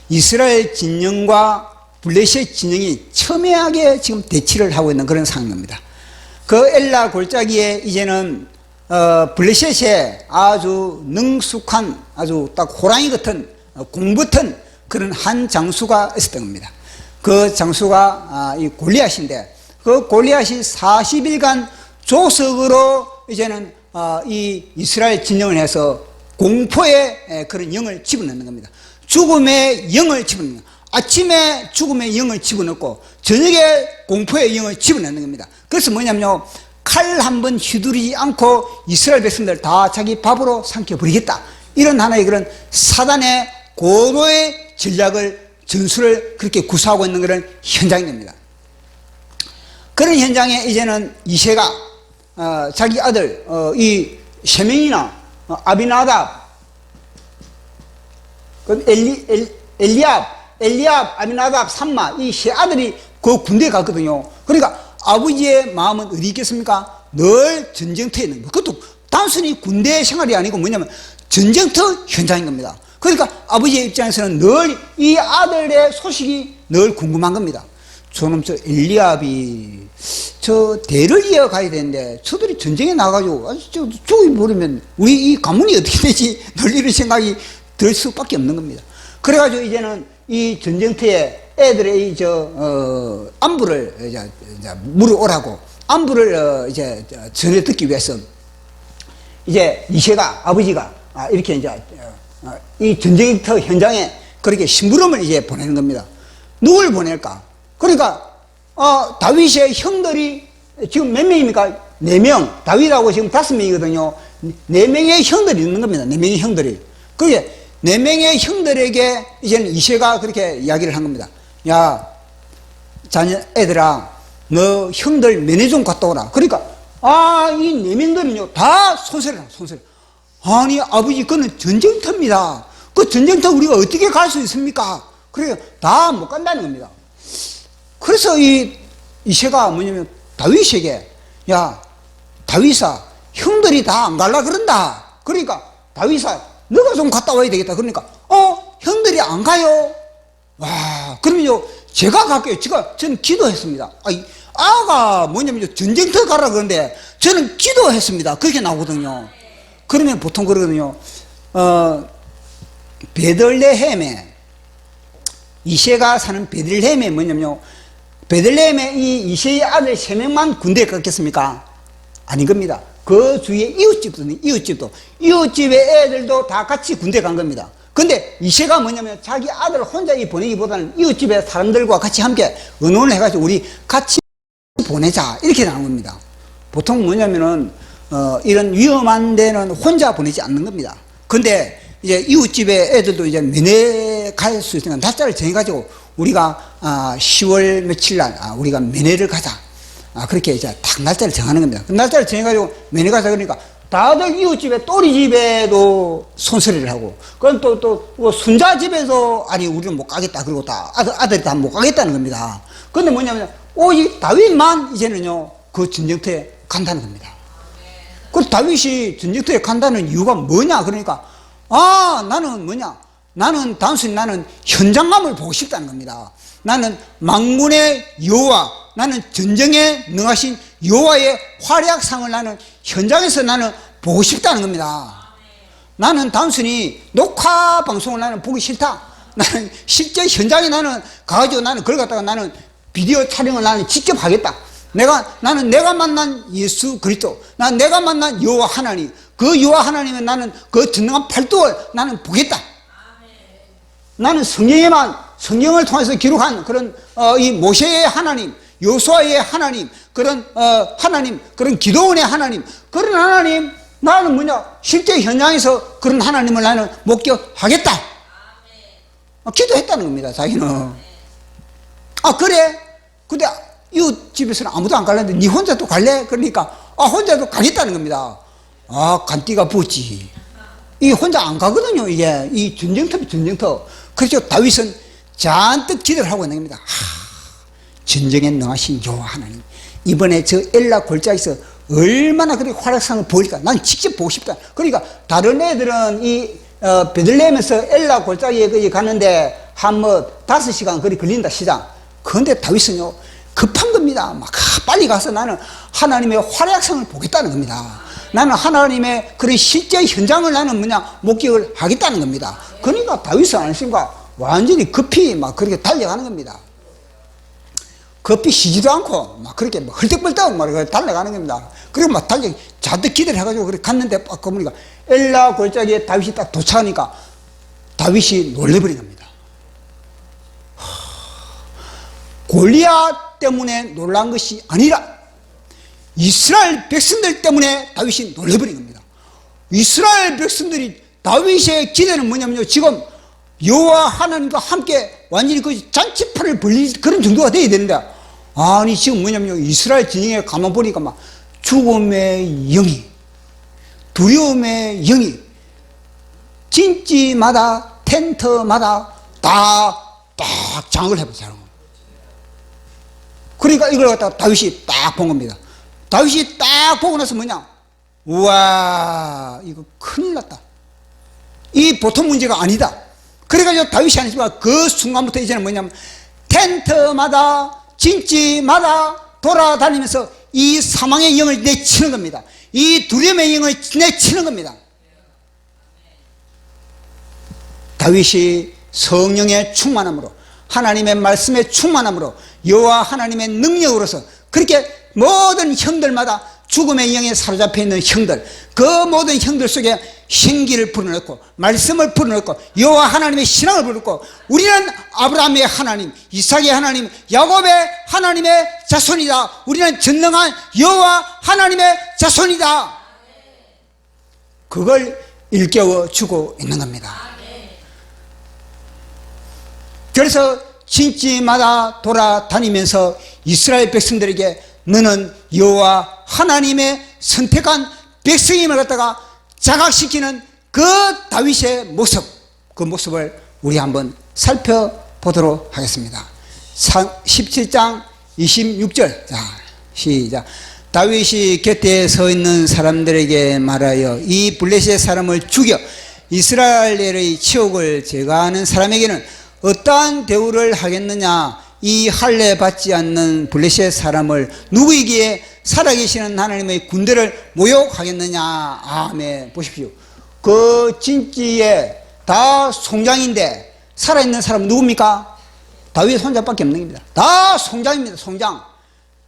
이스라엘 진영과 블레셋 진영이 첨예하게 지금 대치를 하고 있는 그런 상황입니다. 그 엘라 골짜기에 이제는 블레셋에 아주 능숙한, 아주 딱 호랑이 같은, 공 같은 그런 한 장수가 있었던 겁니다. 그 장수가 이 골리앗인데, 그 골리앗이 40일간 조석으로 이제는 이 이스라엘 진영을 해서 공포의 그런 영을 집어넣는 겁니다. 죽음의 영을 집어넣는, 아침에 죽음의 영을 집어넣고 저녁에 공포의 영을 집어넣는 겁니다. 그래서 뭐냐면요, 칼 한 번 휘두르지 않고 이스라엘 백성들 다 자기 밥으로 삼켜버리겠다, 이런 하나의 그런 사단의 고도의 전략을, 전술을 그렇게 구사하고 있는 그런 현장이 됩니다. 그런 현장에 이제는 이새가 자기 아들 이 세 명이나 아비나답, 엘리압, 아비나답, 삼마, 이 세 아들이 그 군대에 갔거든요. 그러니까 아버지의 마음은 어디 있겠습니까? 늘 전쟁터에 있는 거. 그것도 단순히 군대 생활이 아니고 뭐냐면 전쟁터 현장인 겁니다. 그러니까 아버지의 입장에서는 늘 이 아들의 소식이 늘 궁금한 겁니다. 저놈 저 엘리압이 저 대를 이어가야 되는데 저들이 전쟁에 나가가지고 죽어버리면 우리 이 가문이 어떻게 되지? 늘 이런 생각이 들 수밖에 없는 겁니다. 그래가지고 이제는 이 전쟁터에 애들의 이 안부를 이제 물어오라고, 안부를 이제 전해 듣기 위해서 이제 이새가, 아버지가 이렇게 이제 이 전쟁터 현장에 그렇게 심부름을 이제 보내는 겁니다. 누굴 보낼까? 그러니까 다윗의 형들이 지금 몇 명입니까? 4명. 다윗하고 지금 5명이거든요. 4명의 형들이 있는 겁니다. 4명의 형들이. 그게 4명의 형들에게 이제는 이새가 그렇게 이야기를 한 겁니다. 야, 애들아, 너 형들 면회 좀 갔다 오라. 그러니까 이 4명들은요 다 손세라. 아니 아버지, 그는 전쟁터입니다. 그 전쟁터 우리가 어떻게 갈 수 있습니까? 그래요, 다 못 간다는 겁니다. 그래서 이새가 뭐냐면 다윗에게, 야 다윗아, 형들이 다 안 갈라 그런다. 그러니까 다윗아, 너가 좀 갔다 와야 되겠다. 그러니까 형들이 안 가요? 와, 그러면요 제가 갈게요. 저는 기도했습니다. 아가 뭐냐면 전쟁터 가라 그러는데 저는 기도했습니다. 그렇게 나오거든요. 그러면 보통 그러거든요. 베들레헴에, 이새가 사는 베들레헴에 뭐냐면요, 베들레헴에 이 이새의 아들 3명만 군대에 갔겠습니까? 아닌 겁니다. 그 주위에 이웃집의 애들도 다 같이 군대에 간 겁니다. 근데 이새가 뭐냐면 자기 아들 혼자 보내기보다는 이웃집의 사람들과 같이 함께 의논을 해가지고 우리 같이 보내자, 이렇게 나온 겁니다. 보통 뭐냐면은 이런 위험한 데는 혼자 보내지 않는 겁니다. 근데 이제 이웃집의 애들도 이제 면회 갈 수 있으니까 날짜를 정해가지고 우리가 10월 며칠 날 우리가 면회를 가자, 그렇게 이제 딱 날짜를 정하는 겁니다. 그 날짜를 정해가지고 면회 가자 그러니까 다들 이웃집에 또리 집에도 손서리를 하고, 그건 또 순자 집에서 아니 우리는 못 가겠다, 그리고 다 아들이 다 못 가겠다는 겁니다. 근데 뭐냐면 오직 다윗만 이제는요 그 전쟁터에 간다는 겁니다. 그 다윗이 전쟁터에 간다는 이유가 뭐냐? 그러니까 나는 단순히 현장감을 보고 싶다는 겁니다. 나는 만군의 여호와, 나는 전쟁에 능하신 여호와의 활약상을 나는 현장에서 보고 싶다는 겁니다. 나는 단순히 녹화 방송을 보기 싫다. 나는 실제 현장에 가가지고 그걸 갖다가 비디오 촬영을 직접 하겠다. 내가 만난 예수 그리스도, 내가 만난 여호와 하나님, 그 여호와 하나님은 그 전능한 팔뚝을 보겠다. 나는 성경을 통해서 기록한 그런 이 모세의 하나님, 요수아의 하나님, 그런 하나님, 그런 기도원의 하나님, 그런 하나님, 나는 실제 현장에서 그런 하나님을 목격하겠다. 기도했다는 겁니다, 자기는. 그래? 근데 이웃집에서는 아무도 안 갈랬는데 니 혼자도 갈래? 그러니까 혼자도 가겠다는 겁니다. 간띠가 붙지. 이 혼자 안 가거든요. 이게 이 전쟁터. 그래서 다윗은 잔뜩 기대를 하고 있는 겁니다. 전쟁에 능하신 여호와 하나님, 이번에 저 엘라 골짜기에서 얼마나 그렇게 활약상을 보일까? 난 직접 보고 싶다. 그러니까 다른 애들은 이 베들레헴에서 엘라 골짜기에 가는데 한 5시간 거리 걸린다 시장. 그런데 다윗은요 급한 겁니다. 빨리 가서 나는 하나님의 활약상을 보겠다는 겁니다. 나는 하나님의 그런 실제 현장을 목격을 하겠다는 겁니다. 그러니까 다윗은 안심과 완전히 급히 그렇게 달려가는 겁니다. 급히 쉬지도 않고 그렇게 헐떡벌떡 달려가는 겁니다. 그리고 잔뜩 기대를 해가지고 그렇게 갔는데 보니까 엘라 골짜기에 다윗이 딱 도착하니까 다윗이 놀래버린 겁니다. 골리앗 때문에 놀란 것이 아니라 이스라엘 백성들 때문에 다윗이 놀래버린 겁니다. 이스라엘 백성들이 다윗의 기대는 뭐냐면요, 지금 여호와 하나님과 함께 완전히 그 잔치판을 벌릴 그런 정도가 돼야 되는데, 아니 지금 뭐냐면요, 이스라엘 진영에 가만 보니까 막 죽음의 영이, 두려움의 영이 진지마다 텐트마다 딱 장악을 해버리는 거예요. 그러니까 이걸 갖다가 다윗이 딱 본 겁니다. 다윗이 딱 보고 나서 뭐냐, 우와 이거 큰일 났다, 이 보통 문제가 아니다. 그래가지고 다윗이 아니지만 그 순간부터 이제는 뭐냐면 텐트마다 진지마다 돌아다니면서 이 사망의 영을 내치는 겁니다. 이 두려움의 영을 내치는 겁니다. 다윗이 성령의 충만함으로, 하나님의 말씀의 충만함으로, 여호와 하나님의 능력으로서 그렇게 모든 형들마다 죽음의 영에 사로잡혀 있는 형들, 그 모든 형들 속에 생기를 불어넣고 말씀을 불어넣고 여호와 하나님의 신앙을 불어넣고, 우리는 아브라함의 하나님, 이삭의 하나님, 야곱의 하나님의 자손이다. 우리는 전능한 여호와 하나님의 자손이다. 그걸 일깨워 주고 있는 겁니다. 그래서 진지마다 돌아다니면서 이스라엘 백성들에게 너는 여호와 하나님의 선택한 백성임을 갖다가 자각시키는 그 다윗의 모습, 그 모습을 우리 한번 살펴보도록 하겠습니다. 17장 26절. 자, 시작. 다윗이 곁에 서 있는 사람들에게 말하여 이 블레셋 사람을 죽여 이스라엘의 치욕을 제거하는 사람에게는 어떠한 대우를 하겠느냐? 이 할례 받지 않는 블레셋 사람을 누구이기에 살아계시는 하나님의 군대를 모욕하겠느냐? 아멘. 보십시오. 그 진지에 다 송장인데 살아있는 사람은 누굽니까? 다윗 손자밖에 없는 겁니다. 다 송장입니다. 송장.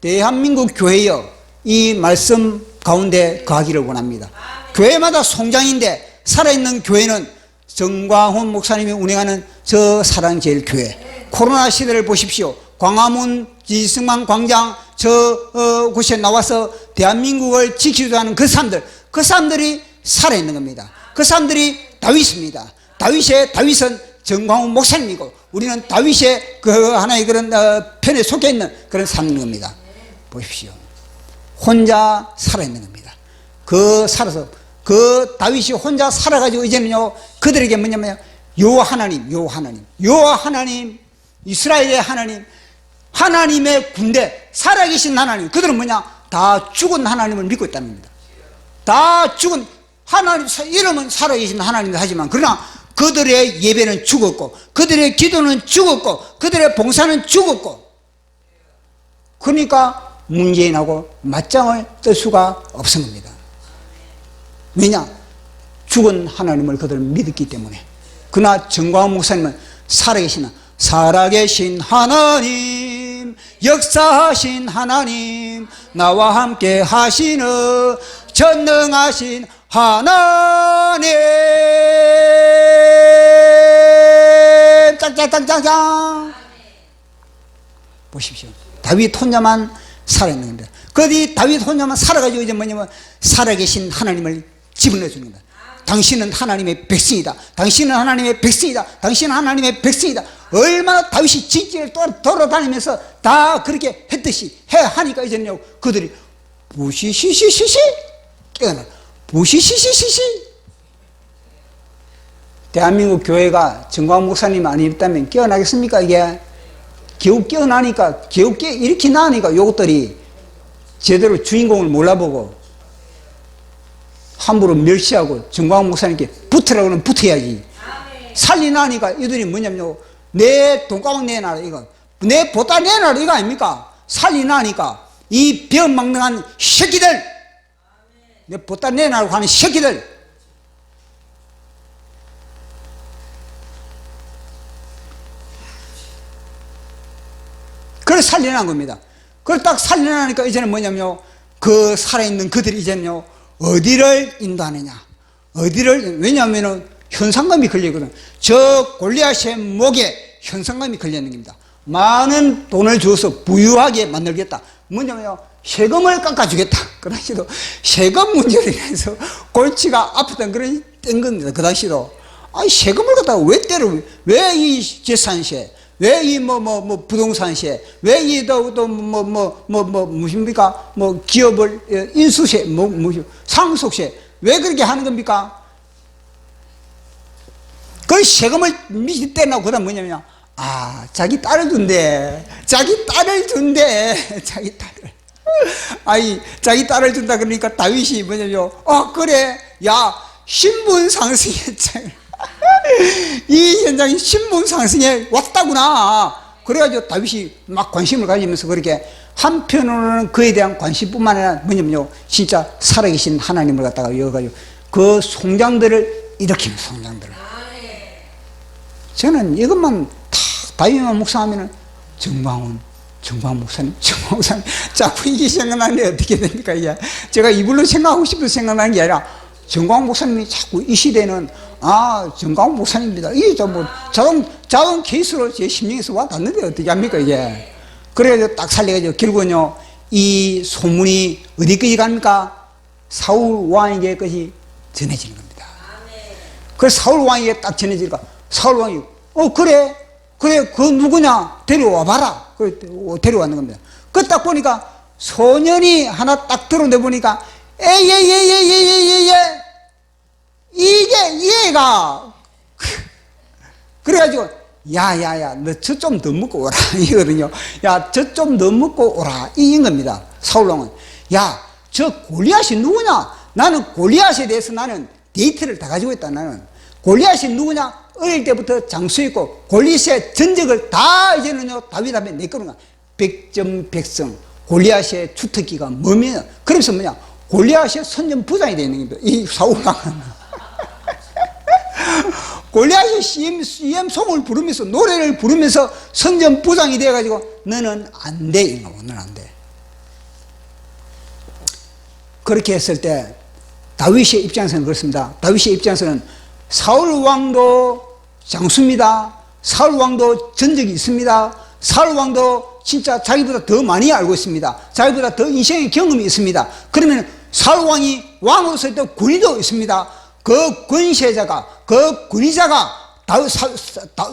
대한민국 교회여, 이 말씀 가운데 거하기를 원합니다. 교회마다 송장인데 살아있는 교회는 정광훈 목사님이 운영하는 저 사랑제일교회. 코로나 시대를 보십시오. 광화문 지승만 광장 곳에 나와서 대한민국을 지키고자 하는 그 사람들이 살아있는 겁니다. 그 사람들이 다윗입니다. 다윗은 정광훈 목사님이고, 우리는 다윗의 그 하나의 그런 편에 속해 있는 그런 사람인 겁니다. 보십시오. 혼자 살아있는 겁니다. 그 다윗이 혼자 살아가지고 이제는요, 그들에게 뭐냐면 여호와 하나님, 이스라엘의 하나님, 하나님의 군대, 살아계신 하나님, 그들은 뭐냐? 다 죽은 하나님을 믿고 있다는 겁니다. 다 죽은 하나님, 이름은 살아계신 하나님을 하지만, 그러나 그들의 예배는 죽었고, 그들의 기도는 죽었고, 그들의 봉사는 죽었고, 그러니까 문재인하고 맞짱을 뜰 수가 없은 겁니다. 왜냐? 죽은 하나님을 그들은 믿었기 때문에. 그러나 정광훈 목사님은 살아계신 하나님, 역사하신 하나님, 나와 함께 하시는 전능하신 하나님, 짱짱짱짱짱. 보십시오. 다윗 혼자만 살아있는 겁니다. 그 다윗 혼자만 살아가지고 이제 뭐냐면 살아계신 하나님을 집어넣어 주는 겁니다. 당신은 하나님의 백성이다. 당신은 하나님의 백성이다. 당신은 하나님의 백성이다. 얼마나 다윗이 진지를 돌아다니면서 다 그렇게 했듯이 하니까 이제는요, 그들이 부시시시시시 깨어나. 부시시시시시. 대한민국 교회가 정광훈 목사님 아니었다면 깨어나겠습니까? 이게 겨우 깨어나니까, 이렇게 나니까 요것들이 제대로 주인공을 몰라보고 함부로 멸시하고 정광훈 목사님께 붙으라고 하면 붙어야지. 살리나니까 이들이 뭐냐면요, 내 돈가방 내놔라 이거, 내 보따 내놔라 이거 아닙니까? 살리나니까 이 병망능한 새끼들, 내 보따 내놔라고 하는 새끼들, 그걸 살려난 겁니다. 그걸 딱 살려나니까 이제는 뭐냐면요, 그 살아있는 그들이 이제는요, 어디를 인도하느냐, 왜냐하면은 현상감이 걸리거든. 저 골리앗의 목에 현상감이 걸려있는 겁니다. 많은 돈을 줘서 부유하게 만들겠다. 뭐냐면요, 세금을 깎아주겠다. 그 당시도 세금 문제로 인해서 골치가 아프던 그런 땐 겁니다. 그 당시도. 아니, 세금을 갖다가 왜 때려? 왜 이 재산세? 왜 이 부동산세? 왜 이 무엇입니까? 기업을 인수세, 상속세? 왜 그렇게 하는 겁니까? 그 세금을 미리 떼나고 그다음 뭐냐면, 자기 딸을 준대. 자기 딸을 준대. 자기 딸을. 아니, 자기 딸을 준다 그러니까 다윗이 뭐냐면, 그래. 야, 신분 상승했잖아. 이 현장이 신분 상승에 왔다구나. 그래가지고 다윗이 막 관심을 가지면서 그렇게 한편으로는 그에 대한 관심뿐만 아니라 뭐냐면요, 진짜 살아계신 하나님을 갖다가 여가지고 그 송장들을 일으키는 송장들을. 저는 이것만 다 다윗만 묵상하면은 정광훈 목사님 자꾸 이게 생각나는데 어떻게 됩니까? 이게 제가 이불로 생각하고 싶어서 생각나는 게 아니라 정광훈 목사님이 자꾸 이 시대는 정광훈 목사님입니다. 이게 자동 케이스로 제 심령에서 와 닿는데 어떻게 합니까 이게? 그래가지고 딱 살려가지고 결국은요, 이 소문이 어디까지 갑니까? 사울 왕에게까지 전해지는 겁니다. 그래서 사울 왕에게 딱 전해지니까 사울 왕이 그래 그 누구냐 데려와 봐라. 그래 데려왔는 겁니다. 그 딱 보니까 소년이 하나 딱 들어내 보니까 이게 얘가 그래가지고 야야야 너 저 좀 더 먹고 오라 이거든요. 야 저 좀 더 먹고 오라 이인 겁니다. 사울 왕은 야 저 골리앗이 누구냐? 나는 골리앗에 대해서 나는 데이터를 다 가지고 있다. 나는 골리앗이 누구냐? 어릴 때부터 장수했고 골리앗의 전적을 다 이제는요 다윗 앞에 내거는 거야. 백전백승. 골리앗의 주특기가 뭐면 그래서 뭐냐? 골리앗의 선전 부장이 되는 겁니다. 이 사울 왕은 골리앗이 CM송을 부르면서 노래를 부르면서 선전 부장이 되어가지고 너는 안 돼 이놈아, 너는 안 돼. 그렇게 했을 때 다윗의 입장에서는 그렇습니다. 다윗의 입장에서는 사울 왕도 장수입니다. 사울 왕도 전적이 있습니다. 사울 왕도 진짜 자기보다 더 많이 알고 있습니다. 자기보다 더 인생의 경험이 있습니다. 그러면 사울 왕이 왕으로서 또 권위도 있습니다. 그 권세자가, 그 권위자가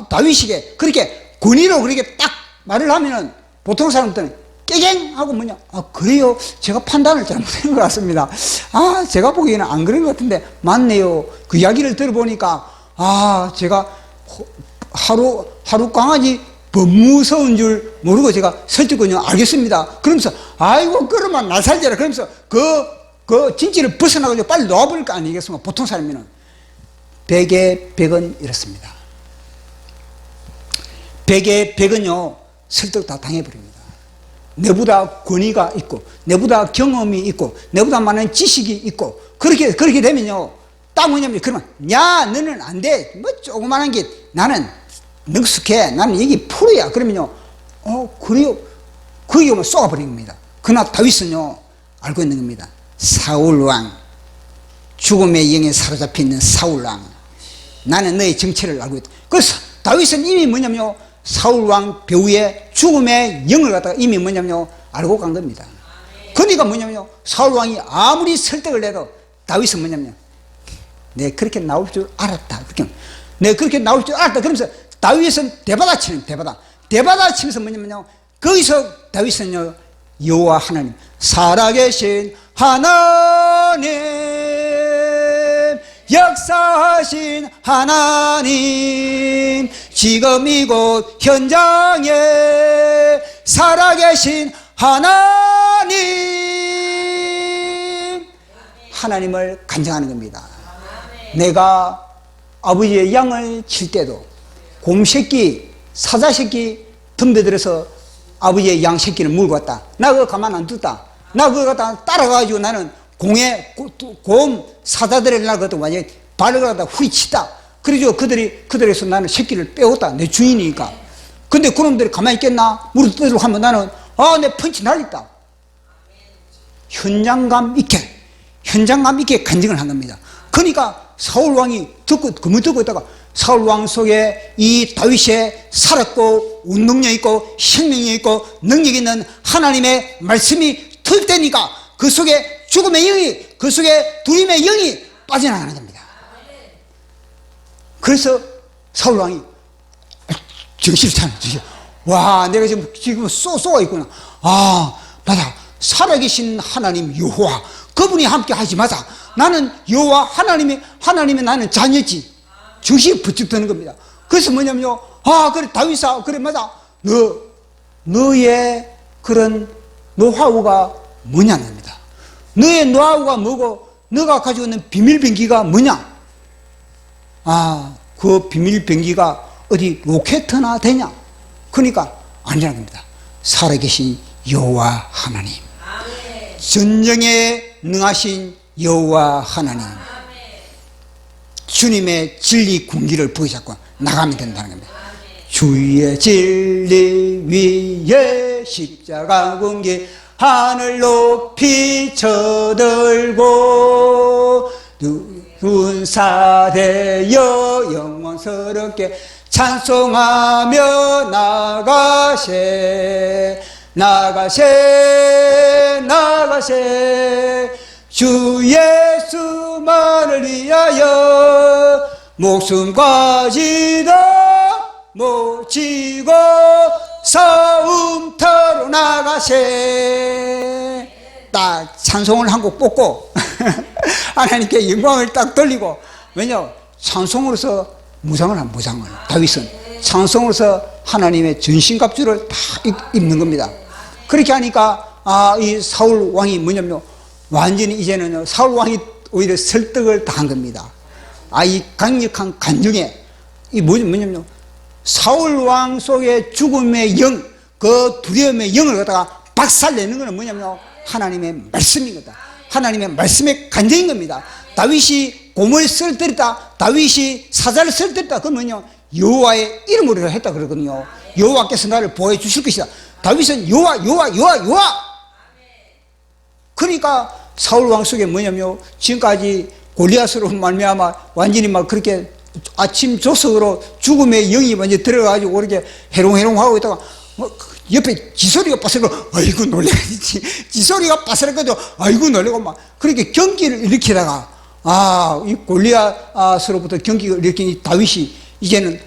다윗에게 그렇게 권위로 그렇게 딱 말을 하면은 보통 사람들은 깨갱 하고 뭐냐, 그래요, 제가 판단을 잘못한 것 같습니다. 제가 보기에는 안 그런 것 같은데 맞네요. 그 이야기를 들어보니까 제가 하루 강아지 무서운 줄 모르고 제가 설득군요. 알겠습니다. 그러면서 아이고 그러면 날 살려라. 그러면서 그 진지를 벗어나가지고 빨리 놓아버릴 거 아니겠습니까? 보통 사람이면 100에 100은 이렇습니다. 100에 100은요 설득 다 당해버립니다. 내보다 권위가 있고 내보다 경험이 있고 내보다 많은 지식이 있고 그렇게 되면요 딱 뭐냐면 그러면 야 너는 안 돼. 뭐 조그만한 게 나는 능숙해. 나는 이게 프로야. 그러면요 그래요. 그게 오면 쏘아버린 겁니다. 그러나 다윗은요 알고 있는 겁니다. 사울왕, 죽음의 영에 사로잡혀 있는 사울왕, 나는 너의 정체를 알고 있다. 그래서 다윗은 이미 뭐냐면요 사울왕 배후에 죽음의 영을 갖다가 이미 뭐냐면요 알고 간 겁니다. 그러니까 뭐냐면요 사울왕이 아무리 설득을 해도 다윗은 뭐냐면요 내 그렇게 나올 줄 알았다. 내 그렇게 나올 줄 알았다. 그러면서 다윗은 대받아치는 대받아치면서 뭐냐면요 거기서 다윗은요 여호와 하나님, 살아계신 하나님, 역사하신 하나님, 지금 이곳 현장에 살아계신 하나님, 하나님을 간증하는 겁니다. 내가 아버지의 양을 칠 때도 곰새끼, 사자새끼 덤벼들어서 아버지의 양 새끼를 물고 왔다. 나 그거 가만 안 뒀다. 나 그거 갖다 따라가가지고 나는 곰 사자들을 나 그것도 완전히 발을 갖다 후리치다. 그래서 그들에서 나는 새끼를 빼었다. 내 주인이니까. 근데 그놈들이 가만히 있겠나? 무릎 뜯으려고 하면 나는 내 펀치 날렸다. 현장감 있게 간증을 한 겁니다. 그러니까 사울 왕이 듣고 듣고 있다가 사울 왕 속에 이 다윗의 살았고 운동력 있고 생명력 있고 능력 있는 하나님의 말씀이 투입되니까 그 속에 죽음의 영이, 그 속에 두림의 영이 빠져나가는 겁니다. 그래서 사울 왕이 정신을 차려. 와, 내가 지금 쏘가 있구나. 아, 맞아. 살아계신 하나님 여호와, 그분이 함께 하지 마자. 나는 여호와 하나님의 나는 자녀지. 정신이 부쩍 드는 겁니다. 그래서 뭐냐면요. 아, 그래, 다윗아, 그래, 맞아. 너의 그런 노하우가 뭐냐는 겁니다. 너의 노하우가 뭐고, 너가 가지고 있는 비밀병기가 뭐냐? 아, 그 비밀병기가 어디 로켓이나 되냐? 그러니까 아니라는 겁니다. 살아계신 여호와 하나님, 전쟁에 능하신 여호와 하나님, 주님의 진리 군기를 부여잡고 나가면 된다는 겁니다. 주의 진리 위에 십자가 군기 하늘 높이 쳐들고 군사되어 영원스럽게 찬송하며 나가세 주 예수만을 위하여 목숨까지도 모치고 싸움터로 나가세. 딱 찬송을 한 곡 뽑고 하나님께 영광을 딱 돌리고, 왜냐? 찬송으로서 무장을 다윗은 찬송으로서 하나님의 전신갑주를 다 입는 겁니다. 그렇게 하니까 이 사울 왕이 뭐냐면 완전히 이제는 사울 왕이 오히려 설득을 다 한 겁니다. 이 강력한 간증에 이 뭐냐면 사울 왕 속의 죽음의 영, 그 두려움의 영을 갖다가 박살내는 것은 뭐냐면 하나님의 말씀인 거다. 하나님의 말씀의 간증인 겁니다. 다윗이 고모를 쓰러뜨렸다, 다윗이 사자를 쓰러뜨렸다, 그러면요 여호와의 이름으로 했다 그러거든요. 여호와께서 나를 보호해 주실 것이다. 다윗은 여호와. 그러니까 사울 왕 속에 뭐냐면 지금까지 골리앗으로 말미암아 완전히 막 그렇게 아침 조석으로 죽음의 영이 먼저 들어가지고 그렇게 해롱해롱하고 있다가 옆에 지소리가 빠스러고 아이고 놀래가지고 지소리가 빠스러가지고 아이고 놀래고 막 그렇게 경기를 일으키다가 이 골리앗으로부터 경기를 일으킨 다윗이 이제는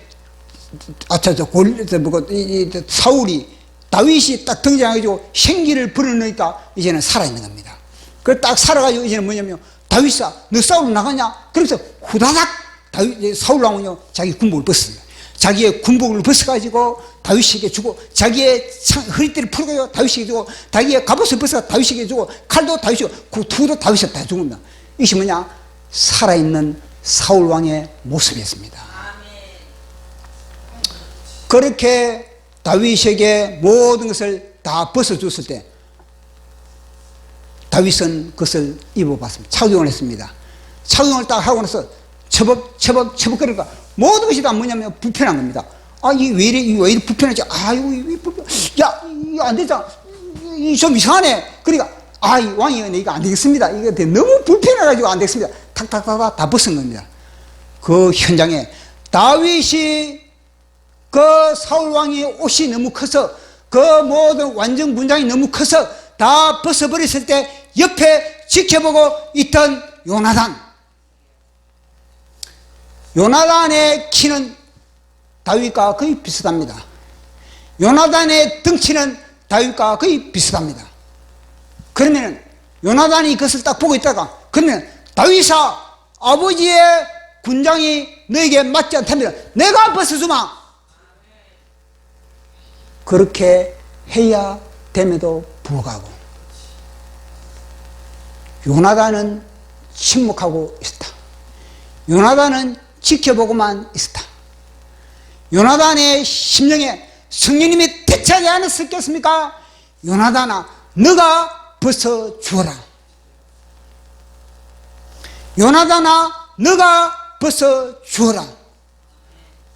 사울이 다윗이 딱 등장해가지고 생기를 불어넣으니까 이제는 살아있는 겁니다. 그 딱 살아가지고 이제는 뭐냐면 다윗아, 너 싸우러 나가냐? 그래서 후다닥 사울 왕은요 자기 군복을 벗습니다. 자기의 군복을 벗어가지고 다윗에게 주고, 자기의 허리띠를 풀어가지고 다윗에게 주고, 자기의 갑옷을 벗어 다윗에게 주고, 칼도 다윗이고, 구두도 다윗에 다 줍니다. 이것이 뭐냐? 살아있는 사울 왕의 모습이었습니다. 그렇게 다윗에게 모든 것을 다 벗어줬을 때 다윗은 그것을 입어봤습니다. 착용을 했습니다. 착용을 딱 하고 나서 처벅거리니까 모든 것이 다 뭐냐면 불편한 겁니다. 이게 왜 이래 불편하지? 이거 불편. 야, 이거 안 되잖아. 좀 이상하네. 그러니까, 이 왕이 이거 안 되겠습니다. 이거 너무 불편해가지고 안 되겠습니다. 탁탁탁탁 다 벗은 겁니다. 그 현장에 다윗이 그 사울왕의 옷이 너무 커서 그 모든 완전 군장이 너무 커서 다 벗어버렸을 때 옆에 지켜보고 있던 요나단의 키는 다윗과 거의 비슷합니다. 요나단의 덩치는 다윗과 거의 비슷합니다. 그러면 요나단이 그것을 딱 보고 있다가 그러면 다윗아, 아버지의 군장이 너에게 맞지 않다면 내가 벗어주마. 그렇게 해야 됨에도 불구하고 요나단은 침묵하고 있었다. 요나단은 지켜보고만 있었다. 요나단의 심령에 성령님이 대차지 않았겠습니까? 요나단아, 너가 벗어 주어라. 요나단아, 너가 벗어 주어라.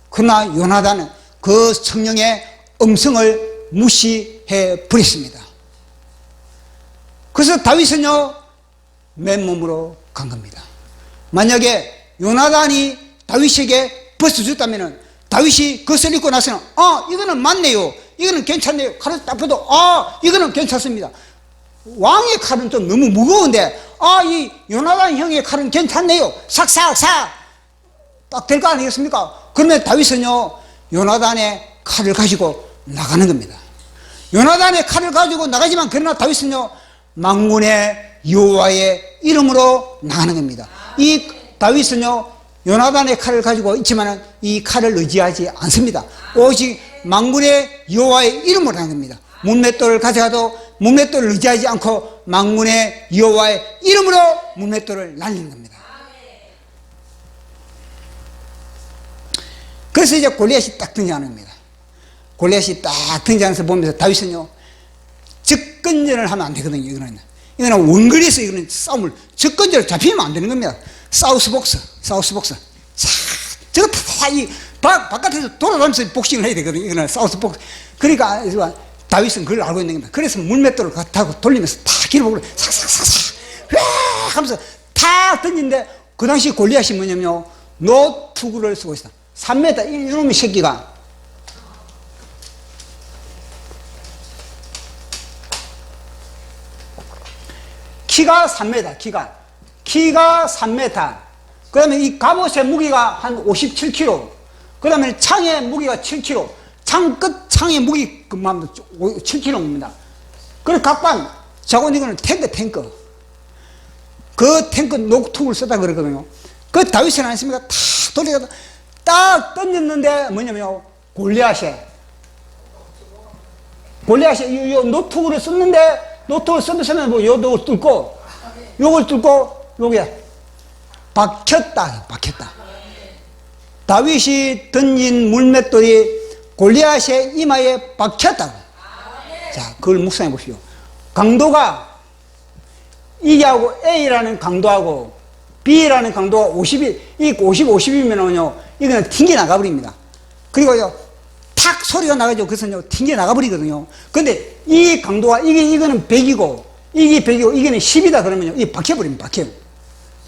그러나 요나단은 그 성령의 음성을 무시해 버렸습니다. 그래서 다윗은요 맨몸으로 간 겁니다. 만약에 요나단이 다윗에게 벗어줬다면 다윗이 그것을 입고 나서는 이거는 맞네요, 이거는 괜찮네요, 칼을 딱 펴도 이거는 괜찮습니다. 왕의 칼은 좀 너무 무거운데 이 요나단 형의 칼은 괜찮네요, 싹싹싹 딱 될 거 아니겠습니까? 그러면 다윗은요 요나단의 칼을 가지고 나가는 겁니다. 요나단의 칼을 가지고 나가지만 그러나 다윗은요 만군의 여호와의 이름으로 나가는 겁니다. 이 다윗은요 요나단의 칼을 가지고 있지만 이 칼을 의지하지 않습니다. 오직 만군의 여호와의 이름으로 나가는 겁니다. 문맷돌을 가져가도 문맷돌을 의지하지 않고 만군의 여호와의 이름으로 문맷돌을 날리는 겁니다. 그래서 이제 골리앗이 딱 등장하는 겁니다. 골리앗이 딱 등장해서 보면서 다윗은요 접근전을 하면 안 되거든요. 이거는 원거리에서 이거는 싸움을 접근전을 잡히면 안 되는 겁니다. 사우스복스 자, 저거 다 이 바깥에서 돌아다니면서 복싱을 해야 되거든요. 이거는 사우스복스. 그러니까 다윗은 그걸 알고 있는 겁니다. 그래서 물맷돌을 타고 돌리면서 다 길목으로 삭삭삭삭 하면서 다 던지는데 그 당시 골리앗이 뭐냐면요 노투구를 쓰고 있다. 3m 이놈의 새끼가 키가 3m, 키가 3m. 그 다음에 이 갑옷의 무게가 한 57kg. 그 다음에 창의 무게가 7kg. 창의 무게 그만 7kg입니다. 그리고 각방, 자고 이거는 탱크. 그 탱크 녹투를 쓰다 그러거든요. 그 다윗은 안 했습니까? 다 돌려서 딱 던졌는데 뭐냐면요. 골리앗이 이 노트북을 썼는데 노트북을 쓰면서 뭐 요걸 뚫고 여기에 박혔다. 다윗이 던진 물맷돌이 골리앗의 이마에 박혔다고. 자, 그걸 묵상해 보시오. 강도가 이하고 A라는 강도하고 B라는 강도가 50이, 이 50이면요, 이거는 튕겨 나가버립니다. 그리고요, 탁 소리가 나가죠. 그래서요, 튕겨 나가버리거든요. 근데 이 강도가, 이거는 100이고, 이게 100이고, 이게는 10이다 그러면요, 이 박혀버립니다. 박혀요.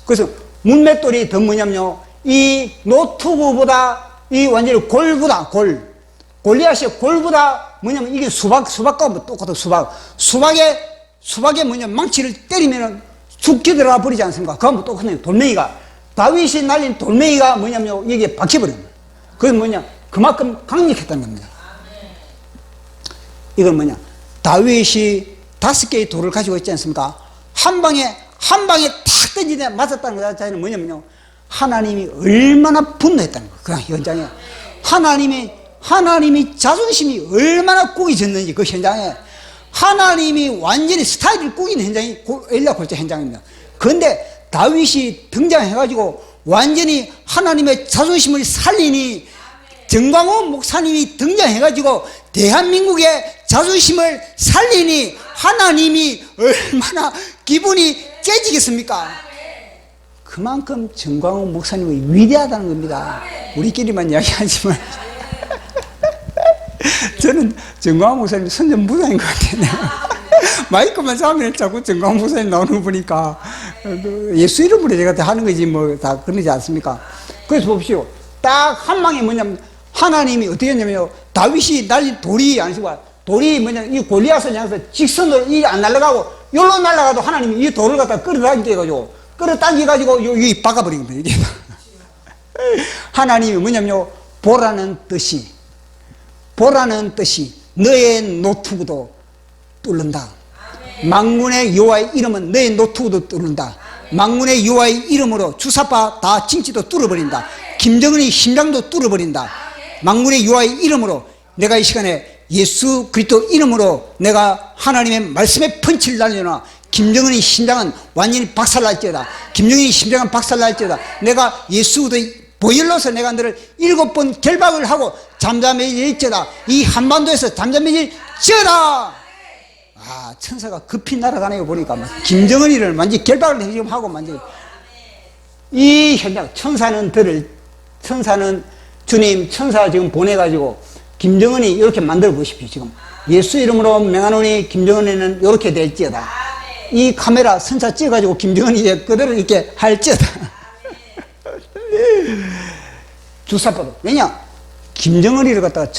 그래서 문맷돌이 더 뭐냐면요, 이 노트북보다, 이 완전히 골보다, 골리앗의 골보다 뭐냐면 이게 수박과 뭐 똑같아, 수박에 뭐냐, 망치를 때리면은 죽게 들어가 버리지 않습니까? 그거 뭐 똑같네요. 돌멩이가. 다윗이 날린 돌멩이가 뭐냐면 여기에 박혀버립니다. 그건 뭐냐, 그만큼 강력했다는 겁니다. 이건 뭐냐, 다윗이 5개의 돌을 가지고 있지 않습니까? 한 방에 탁 던지다 맞았다는 것 자체는 뭐냐면요, 하나님이 얼마나 분노했다는 거예요. 그 현장에 하나님이 자존심이 얼마나 꾸겨졌는지, 그 현장에 하나님이 완전히 스타일을 꾸긴 현장이 엘리야 골짜 현장입니다. 그런데 다윗이 등장해가지고 완전히 하나님의 자존심을 살리니, 정광호 목사님이 등장해가지고 대한민국의 자존심을 살리니 하나님이 얼마나 기분이 째지겠습니까? 그만큼 정광호 목사님이 위대하다는 겁니다. 우리끼리만 이야기하지만 저는 정광호 목사님 선전 무당인 것 같아요. 마이크만 잡으면 자꾸 정광호 목사님 나오는 거 보니까 예수 이름으로 제가 다 하는 거지 뭐 다 그러지 않습니까? 그래서 봅시오. 딱 한 방에 뭐냐면 하나님이 어떻게 했냐면요, 다윗이 날린 돌이 아니고 돌이 뭐냐면 이 골리앗을 향해서 직선으로 이 안 날아가고 여기로 날아가도 하나님이 이 돌을 갖다 끌어당겨가지고 여기 박아버린 겁니다. 이게 하나님이 뭐냐면요, 보라는 뜻이 너의 노트북도 뚫는다. 만군의 여호와의 이름은 너의 노트북도 뚫는다. 만군의 여호와의 이름으로 주사파 다 진치도 뚫어버린다. 김정은의 심장도 뚫어버린다. 만군의 여호와의 이름으로 내가 이 시간에 예수 그리스도 이름으로 내가 하나님의 말씀에 펀치를 날려놔. 김정은의 심장은 완전히 박살날지어다. 김정은의 심장은 박살날지어다. 내가 예수 그리스도의 보혈로서 내가 너를 7번 결박을 하고 잠잠해질지어다. 이 한반도에서 잠잠해질지어다. 아, 천사가 급히 날아가네요. 보니까 김정은이를 완전히 결박을 하고 완전히 이 현장, 천사는 주님 천사 지금 보내가지고 김정은이 이렇게 만들어 보십시오. 지금 예수 이름으로 명하노니 김정은이는 이렇게 될지어다. 이 카메라 선사 찍어가지고 김정은이 이제 그대로 이렇게 할지어다. 주사바도. 왜냐? 김정은이를 갖다가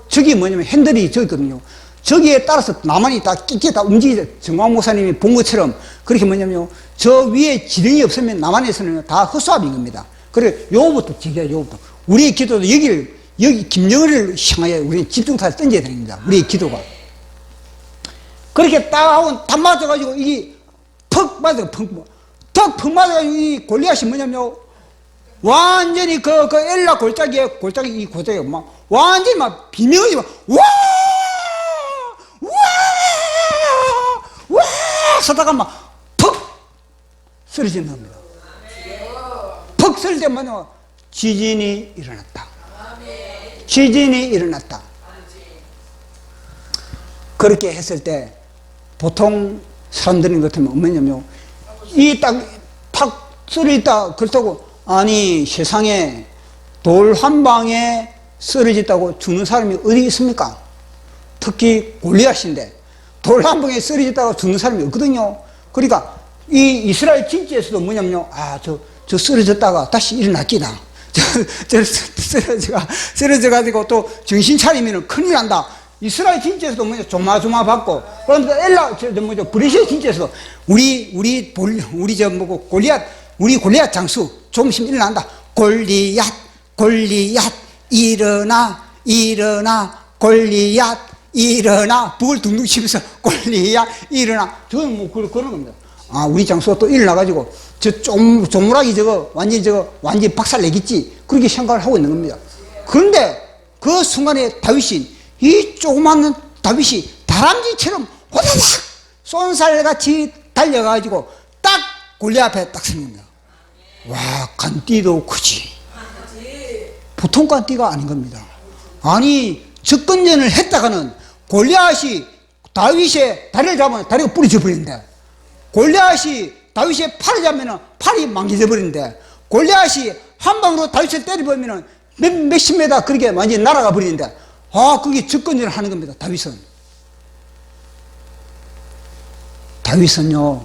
저기 뭐냐면 핸들이 저기 있거든요. 저기에 따라서 나만이 다 끼게 다 움직이죠. 정광 목사님이 본 것처럼 그렇게 뭐냐면요. 저 위에 지령이 없으면 남한에서는 다 헛수합인 겁니다. 그래, 요거부터 지켜야 요거부터. 우리의 기도도 여기 김정은을 향하여 우리는 집중타를 던져야 됩니다. 우리의 기도가. 그렇게 딱 하고 다 맞아가지고 이게 퍽 맞아요. 퍽 맞아가지고 이 골리앗이 뭐냐면요. 완전히 그 엘라 골짜기 막 완전히 막 비명이 막 와 서다가 막 퍽 쓰러지는 겁니다. 퍽 쓰러질 때마다 지진이 일어났다. 지진이 일어났다. 그렇게 했을 때 보통 사람들인 것 같으면 뭐냐면 이 탁 쓰러졌다 그렇다고 아니 세상에 돌 한 방에 쓰러졌다고 죽는 사람이 어디 있습니까? 특히 골리앗인데 돌 한 방에 쓰러졌다고 죽는 사람이 없거든요. 그러니까 이 이스라엘 진지에서도 뭐냐면요. 저 쓰러졌다가 다시 일어났기다. 쓰러져가지고 또 정신 차리면 큰일 난다. 이스라엘 진지에서도 뭐냐 조마조마받고 그런데 브레시아 진지에서도 우리 골리앗 장수 조금씩 일어난다. 골리앗 일어나 골리앗 일어나 북을 둥둥 치면서 골리앗 일어나. 저는 뭐 그런 겁니다. 우리 장수가 또 일어나가지고 조무라기 완전히 박살 내겠지. 그렇게 생각을 하고 있는 겁니다. 그런데 그 순간에 이 조그마한 다윗이 다람쥐처럼 호다닥 쏜살같이 달려가지고 딱 골리앗 앞에 딱 서는 겁니다. 와, 간띠도 크지. 보통 간띠가 아닌 겁니다. 아니, 접근전을 했다가는 골리앗이 다윗의 다리를 잡으면 다리가 부러져 버리는데, 골리앗이 다윗의 팔을 잡으면 팔이 망개져 버리는데, 골리앗이 한 방으로 다윗을 때려보면 몇십 메다 그렇게 완전히 날아가 버리는데, 그게 접근전을 하는 겁니다. 다윗은요,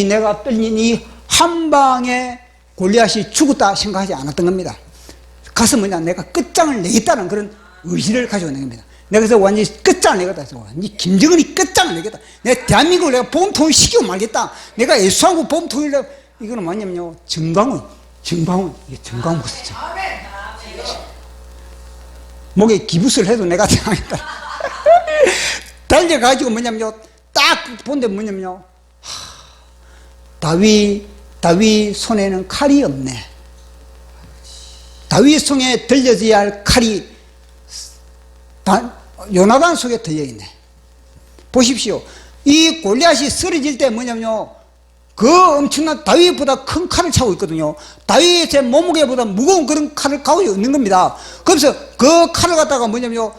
내가 떨린 이 한 방에 골리앗이 죽었다 생각하지 않았던 겁니다. 가서 내가 끝장을 내겠다는 그런 의지를 가지고 있는 겁니다. 내가 그래서 완전히 끝장을 내겠다. 완전히 김정은이 끝장을 내겠다. 내가 대한민국을 내가 보험통일 시키고 말겠다. 내가 예수한국 보험통일을, 이거는 뭐냐면요, 정광훈, 이게 정광훈 목사죠. 목에 기부스를 해도 내가 당하겠다. 달려가지고 뭐냐면요, 딱 본데 뭐냐면요, 다윗 손에는 칼이 없네. 다윗 손에 들려져야 할 칼이 요나단 속에 들려있네. 보십시오. 이 골리앗이 쓰러질 때 뭐냐면요, 그 엄청난 다윗보다 큰 칼을 차고 있거든요. 다윗의 몸무게보다 무거운 그런 칼을 가지고 있는 겁니다. 그래서 그 칼을 갖다가 뭐냐면요,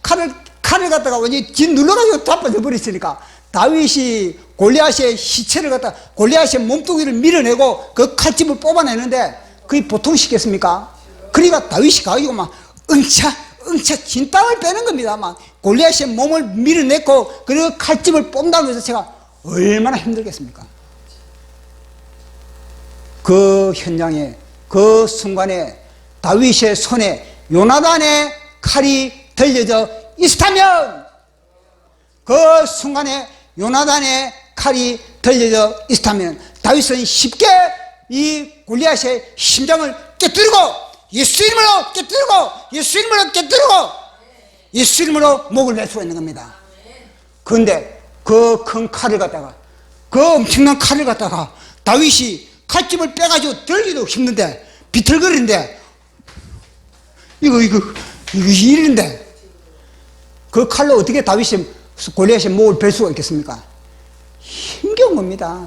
칼을 갖다가 완전히 짓 눌러가지고 자빠져 버렸으니까 다윗이 골리앗의 시체를 갖다 골리앗의 몸뚱이를 밀어내고 그 칼집을 뽑아내는데 그게 보통 시겠습니까? 그러니까 다윗이 가지고 막 응차 진땀을 빼는 겁니다. 막 골리앗의 몸을 밀어내고 그리고 칼집을 뽑는다고 해서 제가 얼마나 힘들겠습니까? 그 현장에, 그 순간에 다윗의 손에 요나단의 칼이 들려져 있었다면, 그 순간에 요나단의 칼이 들려져 있었다면 다윗은 쉽게 이 골리앗의 심장을 깨뜨리고 예수 이름으로 목을 낼 수가 있는 겁니다. 그런데 그 큰 칼을 갖다가, 그 엄청난 칼을 갖다가 다윗이 칼집을 빼가지고 들기도 힘든데, 비틀거리는데, 이거 이런데, 그 칼로 어떻게 다윗이 골리앗의 목을 벨 수가 있겠습니까? 힘겨운 겁니다.